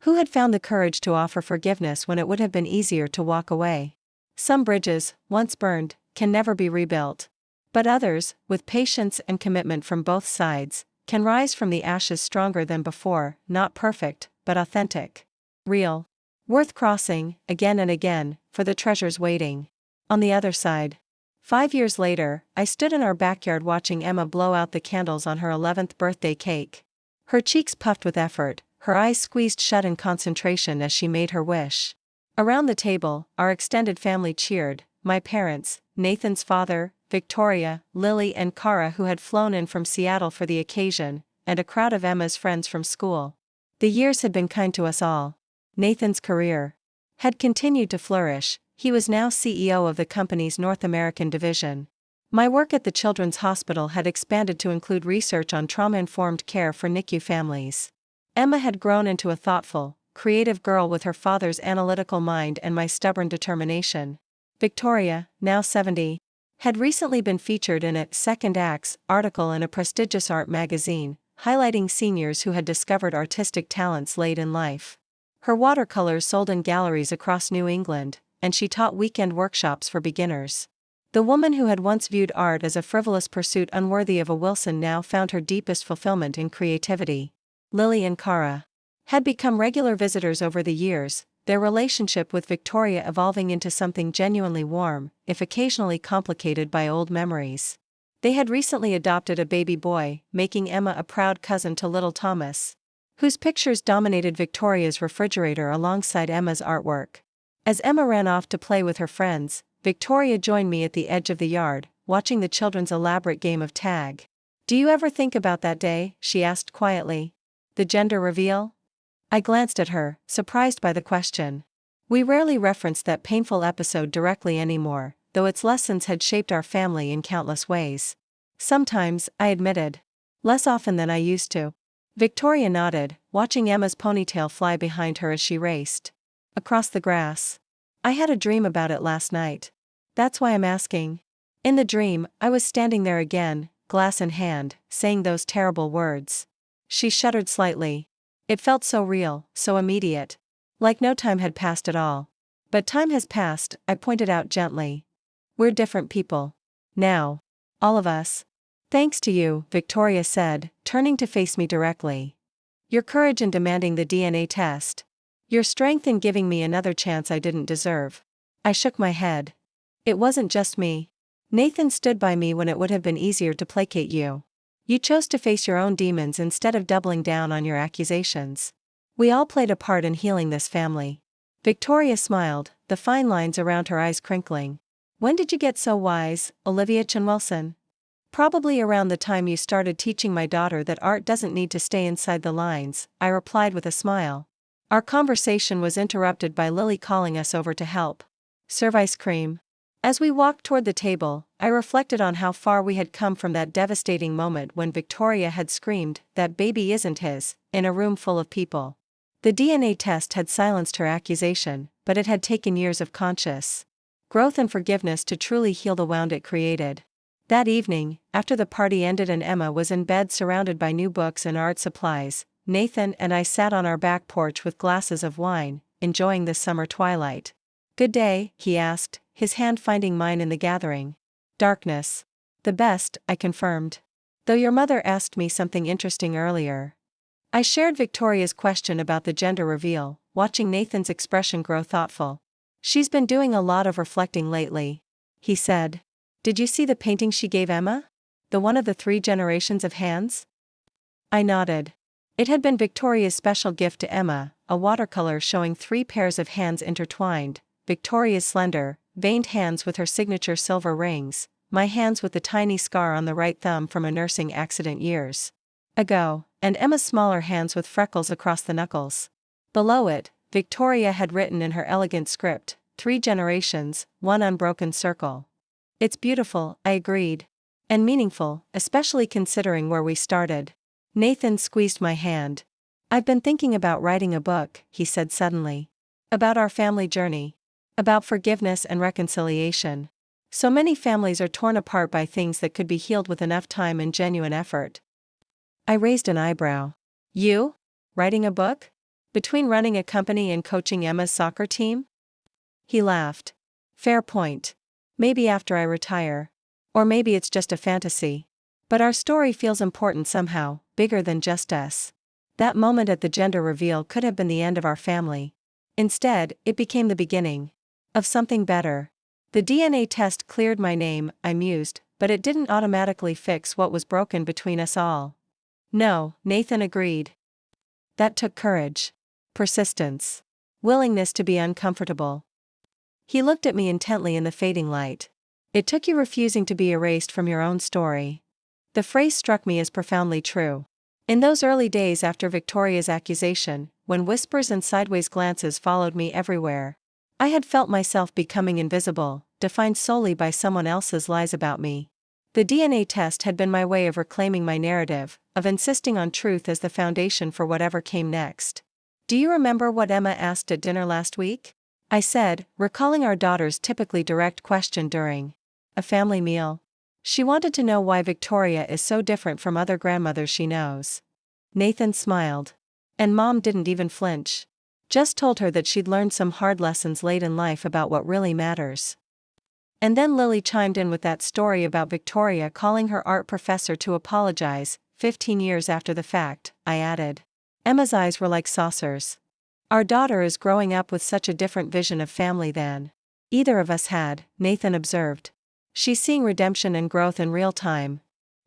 Who had found the courage to offer forgiveness when it would have been easier to walk away. Some bridges, once burned, can never be rebuilt. But others, with patience and commitment from both sides, can rise from the ashes stronger than before, not perfect, but authentic. Real. Worth crossing, again and again, for the treasures waiting on the other side. 5 years later, I stood in our backyard watching Emma blow out the candles on her 11th birthday cake. Her cheeks puffed with effort, her eyes squeezed shut in concentration as she made her wish. Around the table, our extended family cheered, my parents, Nathan's father, Victoria, Lily and Kara who had flown in from Seattle for the occasion, and a crowd of Emma's friends from school. The years had been kind to us all. Nathan's career had continued to flourish. He was now CEO of the company's North American division. My work at the Children's Hospital had expanded to include research on trauma-informed care for NICU families. Emma had grown into a thoughtful, creative girl with her father's analytical mind and my stubborn determination. Victoria, now 70, had recently been featured in a Second Acts article in a prestigious art magazine, highlighting seniors who had discovered artistic talents late in life. Her watercolors sold in galleries across New England, and she taught weekend workshops for beginners. The woman who had once viewed art as a frivolous pursuit unworthy of a Wilson now found her deepest fulfillment in creativity. Lily and Kara had become regular visitors over the years, their relationship with Victoria evolving into something genuinely warm, if occasionally complicated by old memories. They had recently adopted a baby boy, making Emma a proud cousin to little Thomas, whose pictures dominated Victoria's refrigerator alongside Emma's artwork. As Emma ran off to play with her friends, Victoria joined me at the edge of the yard, watching the children's elaborate game of tag. "Do you ever think about that day?" she asked quietly. "The gender reveal?" I glanced at her, surprised by the question. We rarely referenced that painful episode directly anymore, though its lessons had shaped our family in countless ways. Sometimes, I admitted. Less often than I used to. Victoria nodded, watching Emma's ponytail fly behind her as she raced across the grass. "I had a dream about it last night. That's why I'm asking." In the dream, I was standing there again, glass in hand, saying those terrible words. She shuddered slightly. It felt so real, so immediate. Like no time had passed at all. "But time has passed," I pointed out gently. "We're different people. Now. All of us. Thanks to you," Victoria said, turning to face me directly. "Your courage in demanding the DNA test. Your strength in giving me another chance I didn't deserve." I shook my head. "It wasn't just me. Nathan stood by me when it would have been easier to placate you. You chose to face your own demons instead of doubling down on your accusations. We all played a part in healing this family." Victoria smiled, the fine lines around her eyes crinkling. "When did you get so wise, Olivia Chen? "Probably around the time you started teaching my daughter that art doesn't need to stay inside the lines," I replied with a smile. Our conversation was interrupted by Lily calling us over to help serve ice cream. As we walked toward the table, I reflected on how far we had come from that devastating moment when Victoria had screamed, "That baby isn't his," in a room full of people. The DNA test had silenced her accusation, but it had taken years of conscious growth and forgiveness to truly heal the wound it created. That evening, after the party ended and Emma was in bed surrounded by new books and art supplies, Nathan and I sat on our back porch with glasses of wine, enjoying the summer twilight. "Good day?" he asked, his hand finding mine in the gathering darkness. "The best," I confirmed. Though your mother asked me something interesting earlier. I shared Victoria's question about the gender reveal, watching Nathan's expression grow thoughtful. She's been doing a lot of reflecting lately, he said. Did you see the painting she gave Emma? The one of the 3 generations of hands? I nodded. It had been Victoria's special gift to Emma, a watercolor showing 3 pairs of hands intertwined, Victoria's slender, veined hands with her signature silver rings, my hands with the tiny scar on the right thumb from a nursing accident years ago, and Emma's smaller hands with freckles across the knuckles. Below it, Victoria had written in her elegant script, 3 generations, 1 unbroken circle. It's beautiful, I agreed. And meaningful, especially considering where we started. Nathan squeezed my hand. I've been thinking about writing a book, he said suddenly. About our family journey. About forgiveness and reconciliation. So many families are torn apart by things that could be healed with enough time and genuine effort. I raised an eyebrow. You? Writing a book? Between running a company and coaching Emma's soccer team? He laughed. Fair point. Maybe after I retire. Or maybe it's just a fantasy. But our story feels important somehow, bigger than just us. That moment at the gender reveal could have been the end of our family. Instead, it became the beginning of something better. The DNA test cleared my name, I mused, but it didn't automatically fix what was broken between us all. No, Nathan agreed. That took courage. Persistence. Willingness to be uncomfortable. He looked at me intently in the fading light. It took you refusing to be erased from your own story. The phrase struck me as profoundly true. In those early days after Victoria's accusation, when whispers and sideways glances followed me everywhere, I had felt myself becoming invisible, defined solely by someone else's lies about me. The DNA test had been my way of reclaiming my narrative, of insisting on truth as the foundation for whatever came next. Do you remember what Emma asked at dinner last week? I said, recalling our daughter's typically direct question during a family meal. She wanted to know why Victoria is so different from other grandmothers she knows. Nathan smiled. And Mom didn't even flinch. Just told her that she'd learned some hard lessons late in life about what really matters. And then Lily chimed in with that story about Victoria calling her art professor to apologize, 15 years after the fact, I added. Emma's eyes were like saucers. Our daughter is growing up with such a different vision of family than either of us had, Nathan observed. She's seeing redemption and growth in real time.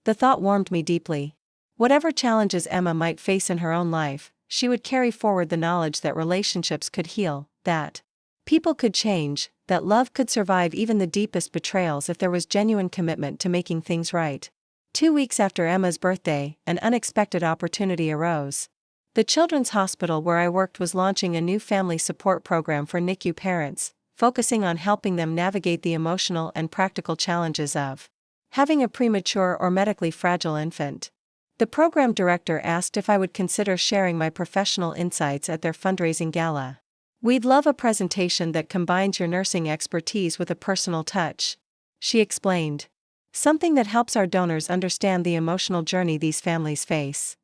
The thought warmed me deeply. Whatever challenges Emma might face in her own life, she would carry forward the knowledge that relationships could heal, that people could change, that love could survive even the deepest betrayals if there was genuine commitment to making things right. 2 weeks after Emma's birthday, an unexpected opportunity arose. The children's hospital where I worked was launching a new family support program for NICU parents, focusing on helping them navigate the emotional and practical challenges of having a premature or medically fragile infant. The program director asked if I would consider sharing my professional insights at their fundraising gala. We'd love a presentation that combines your nursing expertise with a personal touch, she explained. Something that helps our donors understand the emotional journey these families face.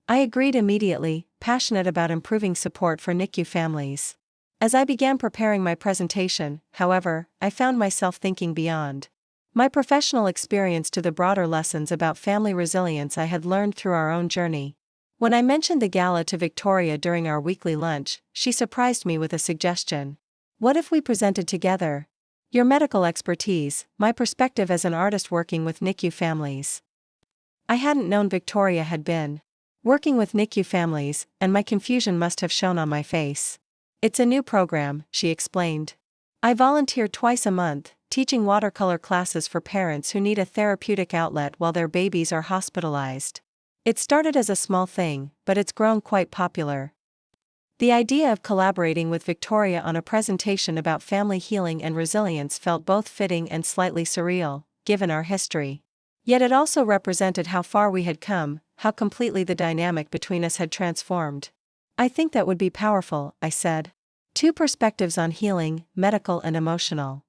I agreed immediately, passionate about improving support for NICU families. As I began preparing my presentation, however, I found myself thinking beyond my professional experience to the broader lessons about family resilience I had learned through our own journey. When I mentioned the gala to Victoria during our weekly lunch, she surprised me with a suggestion. What if we presented together? Your medical expertise, my perspective as an artist working with NICU families. I hadn't known Victoria had been working with NICU families, and my confusion must have shown on my face. It's a new program, she explained. I volunteer twice a month, teaching watercolor classes for parents who need a therapeutic outlet while their babies are hospitalized. It started as a small thing, but it's grown quite popular. The idea of collaborating with Victoria on a presentation about family healing and resilience felt both fitting and slightly surreal, given our history. Yet it also represented how far we had come, how completely the dynamic between us had transformed. I think that would be powerful, I said. 2 perspectives on healing, medical and emotional.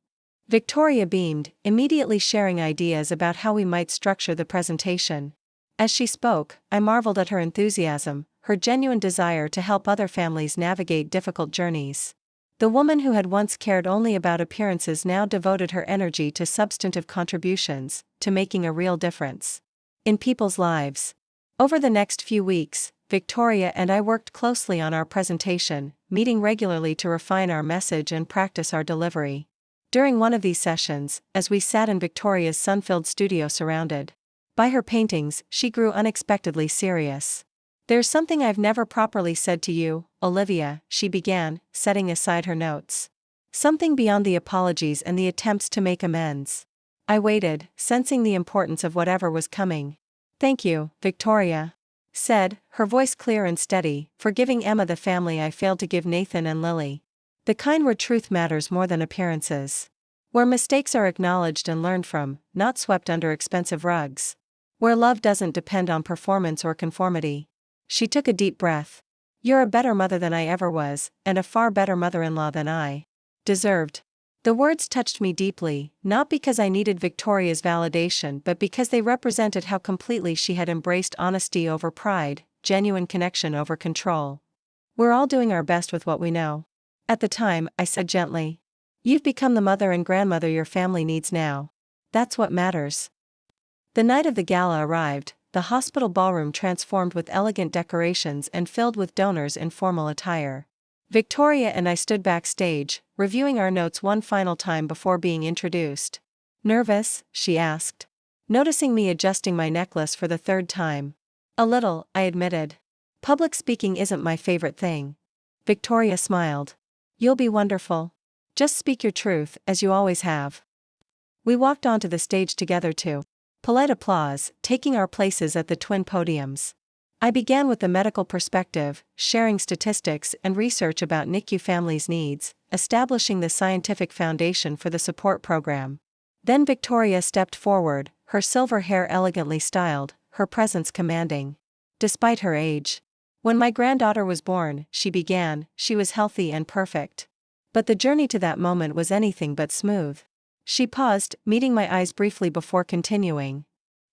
Victoria beamed, immediately sharing ideas about how we might structure the presentation. As she spoke, I marveled at her enthusiasm, her genuine desire to help other families navigate difficult journeys. The woman who had once cared only about appearances now devoted her energy to substantive contributions, to making a real difference. in people's lives. Over the next few weeks, Victoria and I worked closely on our presentation, meeting regularly to refine our message and practice our delivery. During one of these sessions, as we sat in Victoria's sun-filled studio surrounded by her paintings, she grew unexpectedly serious. "There's something I've never properly said to you, Olivia," she began, setting aside her notes. "Something beyond the apologies and the attempts to make amends." I waited, sensing the importance of whatever was coming. "Thank you, Victoria," said, her voice clear and steady, "for giving Emma the family I failed to give Nathan and Lily. The kind where truth matters more than appearances. Where mistakes are acknowledged and learned from, not swept under expensive rugs. Where love doesn't depend on performance or conformity." She took a deep breath. "You're a better mother than I ever was, and a far better mother-in-law than I deserved." The words touched me deeply, not because I needed Victoria's validation but because they represented how completely she had embraced honesty over pride, genuine connection over control. "We're all doing our best with what we know. At the time," I said gently. "You've become the mother and grandmother your family needs now. That's what matters." The night of the gala arrived, the hospital ballroom transformed with elegant decorations and filled with donors in formal attire. Victoria and I stood backstage, reviewing our notes one final time before being introduced. "Nervous?" she asked, noticing me adjusting my necklace for the third time. "A little," I admitted. "Public speaking isn't my favorite thing." Victoria smiled. "You'll be wonderful. Just speak your truth, as you always have." We walked onto the stage together too. Polite applause, taking our places at the twin podiums. I began with the medical perspective, sharing statistics and research about NICU families' needs, establishing the scientific foundation for the support program. Then Victoria stepped forward, her silver hair elegantly styled, her presence commanding. "Despite her age. When my granddaughter was born," she began, "she was healthy and perfect. But the journey to that moment was anything but smooth." She paused, meeting my eyes briefly before continuing.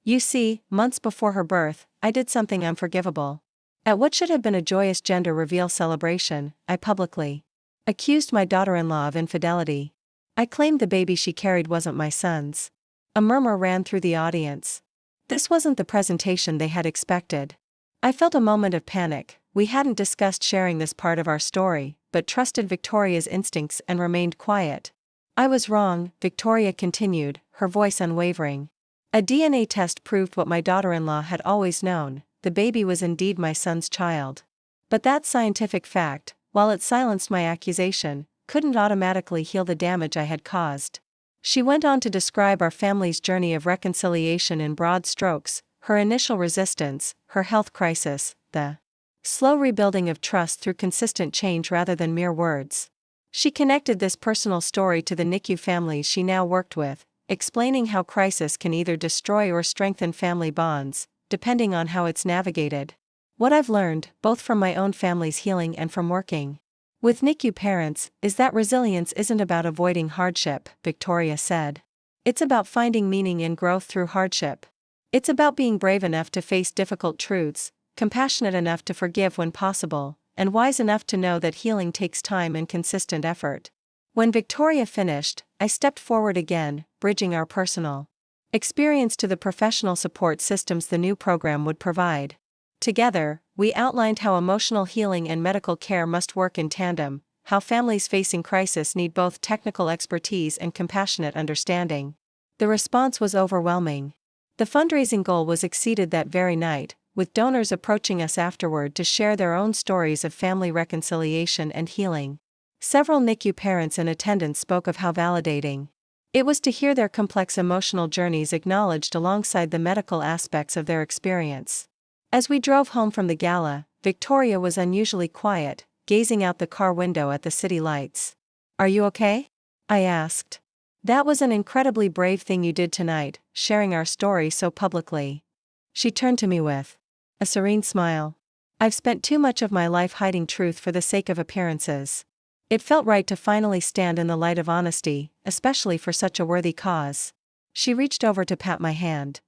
"You see, months before her birth, I did something unforgivable. At what should have been a joyous gender reveal celebration, I publicly accused my daughter-in-law of infidelity. I claimed the baby she carried wasn't my son's." A murmur ran through the audience. This wasn't the presentation they had expected. I felt a moment of panic. We hadn't discussed sharing this part of our story, but trusted Victoria's instincts and remained quiet. "I was wrong," Victoria continued, her voice unwavering. "A DNA test proved what my daughter-in-law had always known, the baby was indeed my son's child. But that scientific fact, while it silenced my accusation, couldn't automatically heal the damage I had caused." She went on to describe our family's journey of reconciliation in broad strokes, her initial resistance, her health crisis, the slow rebuilding of trust through consistent change rather than mere words. She connected this personal story to the NICU families she now worked with, explaining how crisis can either destroy or strengthen family bonds, depending on how it's navigated. "What I've learned, both from my own family's healing and from working with NICU parents, is that resilience isn't about avoiding hardship," Victoria said. "It's about finding meaning in growth through hardship. It's about being brave enough to face difficult truths, compassionate enough to forgive when possible, and wise enough to know that healing takes time and consistent effort." When Victoria finished, I stepped forward again, bridging our personal experience to the professional support systems the new program would provide. Together, we outlined how emotional healing and medical care must work in tandem, how families facing crisis need both technical expertise and compassionate understanding. The response was overwhelming. The fundraising goal was exceeded that very night, with donors approaching us afterward to share their own stories of family reconciliation and healing. Several NICU parents in attendance spoke of how validating it was to hear their complex emotional journeys acknowledged alongside the medical aspects of their experience. As we drove home from the gala, Victoria was unusually quiet, gazing out the car window at the city lights. "Are you okay?" I asked. "That was an incredibly brave thing you did tonight, sharing our story so publicly." She turned to me with a serene smile. "I've spent too much of my life hiding truth for the sake of appearances. It felt right to finally stand in the light of honesty, especially for such a worthy cause." She reached over to pat my hand.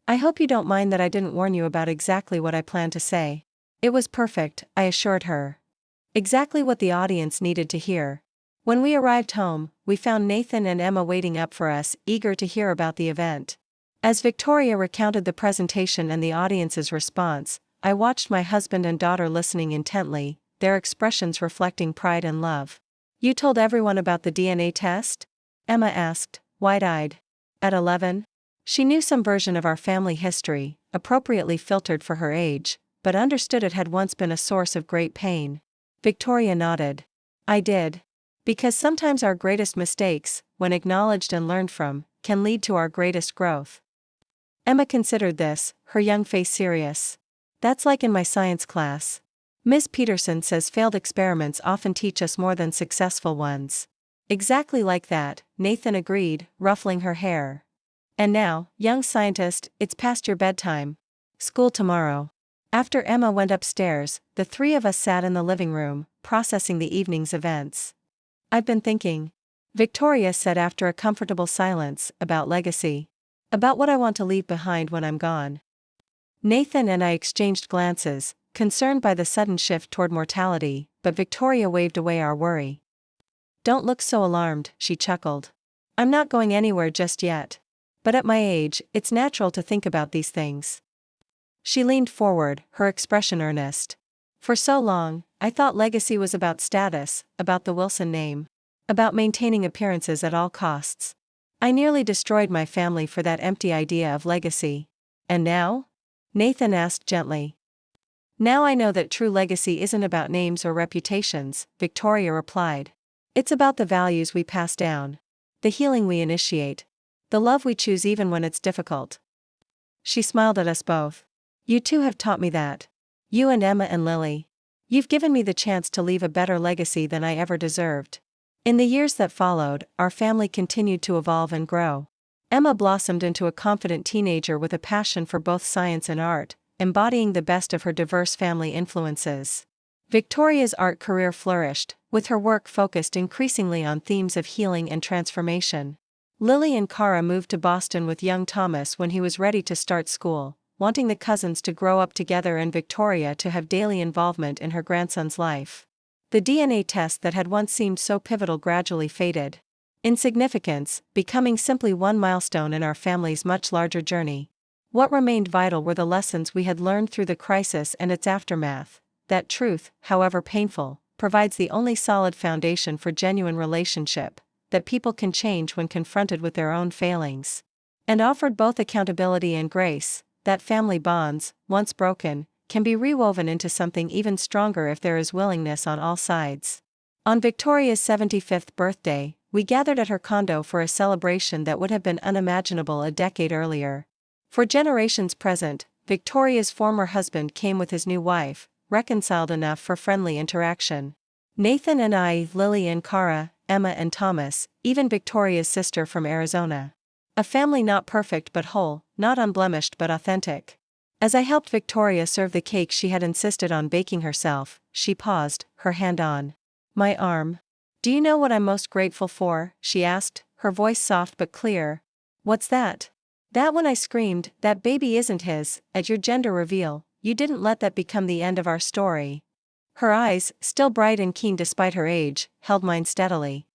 "I hope you don't mind that I didn't warn you about exactly what I planned to say." "It was perfect," I assured her. Exactly what the audience needed to hear. When we arrived home, we found Nathan and Emma waiting up for us, eager to hear about the event. As Victoria recounted the presentation and the audience's response, I watched my husband and daughter listening intently, their expressions reflecting pride and love. "You told everyone about the DNA test?" Emma asked, wide-eyed. At 11? She knew some version of our family history, appropriately filtered for her age, but understood it had once been a source of great pain. Victoria nodded. "I did. Because sometimes our greatest mistakes, when acknowledged and learned from, can lead to our greatest growth." Emma considered this, her young face serious. "That's like in my science class. Miss Peterson says failed experiments often teach us more than successful ones." "Exactly like that," Nathan agreed, ruffling her hair. "And now, young scientist, it's past your bedtime. School tomorrow." After Emma went upstairs, the three of us sat in the living room, processing the evening's events. "I've been thinking," Victoria said after a comfortable silence, "about legacy. About what I want to leave behind when I'm gone." Nathan and I exchanged glances, concerned by the sudden shift toward mortality, but Victoria waved away our worry. "Don't look so alarmed," she chuckled. "I'm not going anywhere just yet. But at my age, it's natural to think about these things." She leaned forward, her expression earnest. "For so long, I thought legacy was about status, about the Wilson name. About maintaining appearances at all costs. I nearly destroyed my family for that empty idea of legacy. And now?" Nathan asked gently. "Now I know that true legacy isn't about names or reputations," Victoria replied. "It's about the values we pass down. The healing we initiate. The love we choose even when it's difficult." She smiled at us both. "You two have taught me that. You and Emma and Lily. You've given me the chance to leave a better legacy than I ever deserved." In the years that followed, our family continued to evolve and grow. Emma blossomed into a confident teenager with a passion for both science and art, embodying the best of her diverse family influences. Victoria's art career flourished, with her work focused increasingly on themes of healing and transformation. Lily and Cara moved to Boston with young Thomas when he was ready to start school, wanting the cousins to grow up together and Victoria to have daily involvement in her grandson's life. The DNA test that had once seemed so pivotal gradually faded in significance, becoming simply one milestone in our family's much larger journey. What remained vital were the lessons we had learned through the crisis and its aftermath, that truth, however painful, provides the only solid foundation for genuine relationship, that people can change when confronted with their own failings. And offered both accountability and grace, that family bonds, once broken, can be rewoven into something even stronger if there is willingness on all sides. On Victoria's 75th birthday, we gathered at her condo for a celebration that would have been unimaginable a decade earlier. For generations present, Victoria's former husband came with his new wife, reconciled enough for friendly interaction. Nathan and I, Lily and Cara, Emma and Thomas, even Victoria's sister from Arizona. A family not perfect but whole, not unblemished but authentic. As I helped Victoria serve the cake she had insisted on baking herself, she paused, her hand on my arm. "Do you know what I'm most grateful for?" she asked, her voice soft but clear. "What's that?" "That when I screamed, 'That baby isn't his,' at your gender reveal, you didn't let that become the end of our story." Her eyes, still bright and keen despite her age, held mine steadily.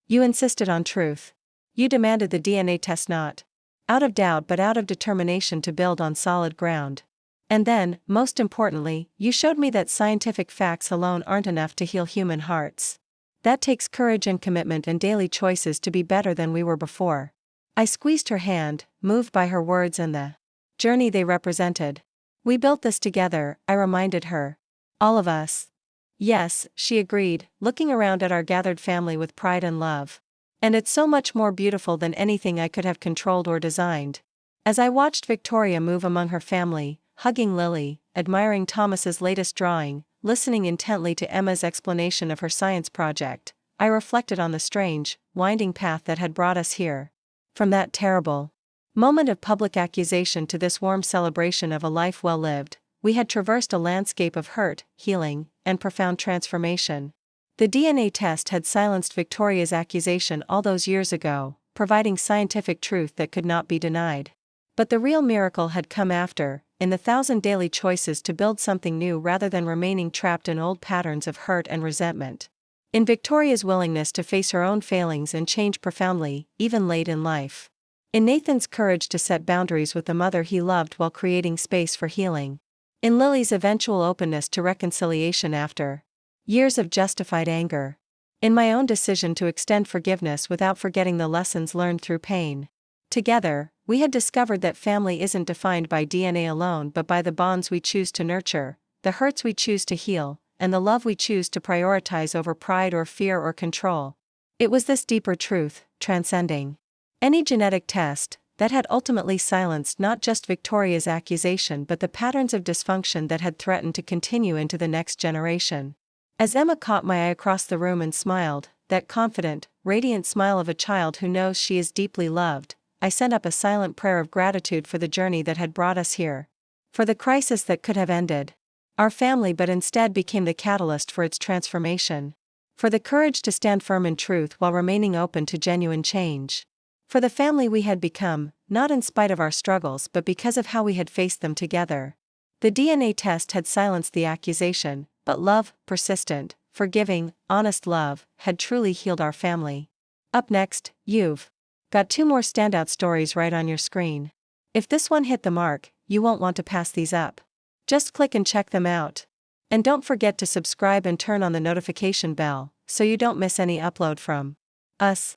"You insisted on truth. You demanded the DNA test not out of doubt but out of determination to build on solid ground. And then, most importantly, you showed me that scientific facts alone aren't enough to heal human hearts. That takes courage and commitment and daily choices to be better than we were before." I squeezed her hand, moved by her words and the journey they represented. "We built this together," I reminded her. "All of us." "Yes," she agreed, looking around at our gathered family with pride and love. "And it's so much more beautiful than anything I could have controlled or designed." As I watched Victoria move among her family, hugging Lily, admiring Thomas's latest drawing, listening intently to Emma's explanation of her science project, I reflected on the strange, winding path that had brought us here. From that terrible moment of public accusation to this warm celebration of a life well lived, we had traversed a landscape of hurt, healing, and profound transformation. The DNA test had silenced Victoria's accusation all those years ago, providing scientific truth that could not be denied. But the real miracle had come after, in the 1,000 daily choices to build something new rather than remaining trapped in old patterns of hurt and resentment. In Victoria's willingness to face her own failings and change profoundly, even late in life. In Nathan's courage to set boundaries with the mother he loved while creating space for healing. In Lily's eventual openness to reconciliation after years of justified anger. In my own decision to extend forgiveness without forgetting the lessons learned through pain. Together, we had discovered that family isn't defined by DNA alone but by the bonds we choose to nurture, the hurts we choose to heal, and the love we choose to prioritize over pride or fear or control. It was this deeper truth, transcending any genetic test, that had ultimately silenced not just Victoria's accusation but the patterns of dysfunction that had threatened to continue into the next generation. As Emma caught my eye across the room and smiled, that confident, radiant smile of a child who knows she is deeply loved, I sent up a silent prayer of gratitude for the journey that had brought us here. For the crisis that could have ended our family but instead became the catalyst for its transformation. For the courage to stand firm in truth while remaining open to genuine change. For the family we had become, not in spite of our struggles but because of how we had faced them together. The DNA test had silenced the accusation, but love, persistent, forgiving, honest love, had truly healed our family. Up next, you've got 2 more standout stories right on your screen. If this one hit the mark, you won't want to pass these up. Just click and check them out. And don't forget to subscribe and turn on the notification bell, so you don't miss any upload from us.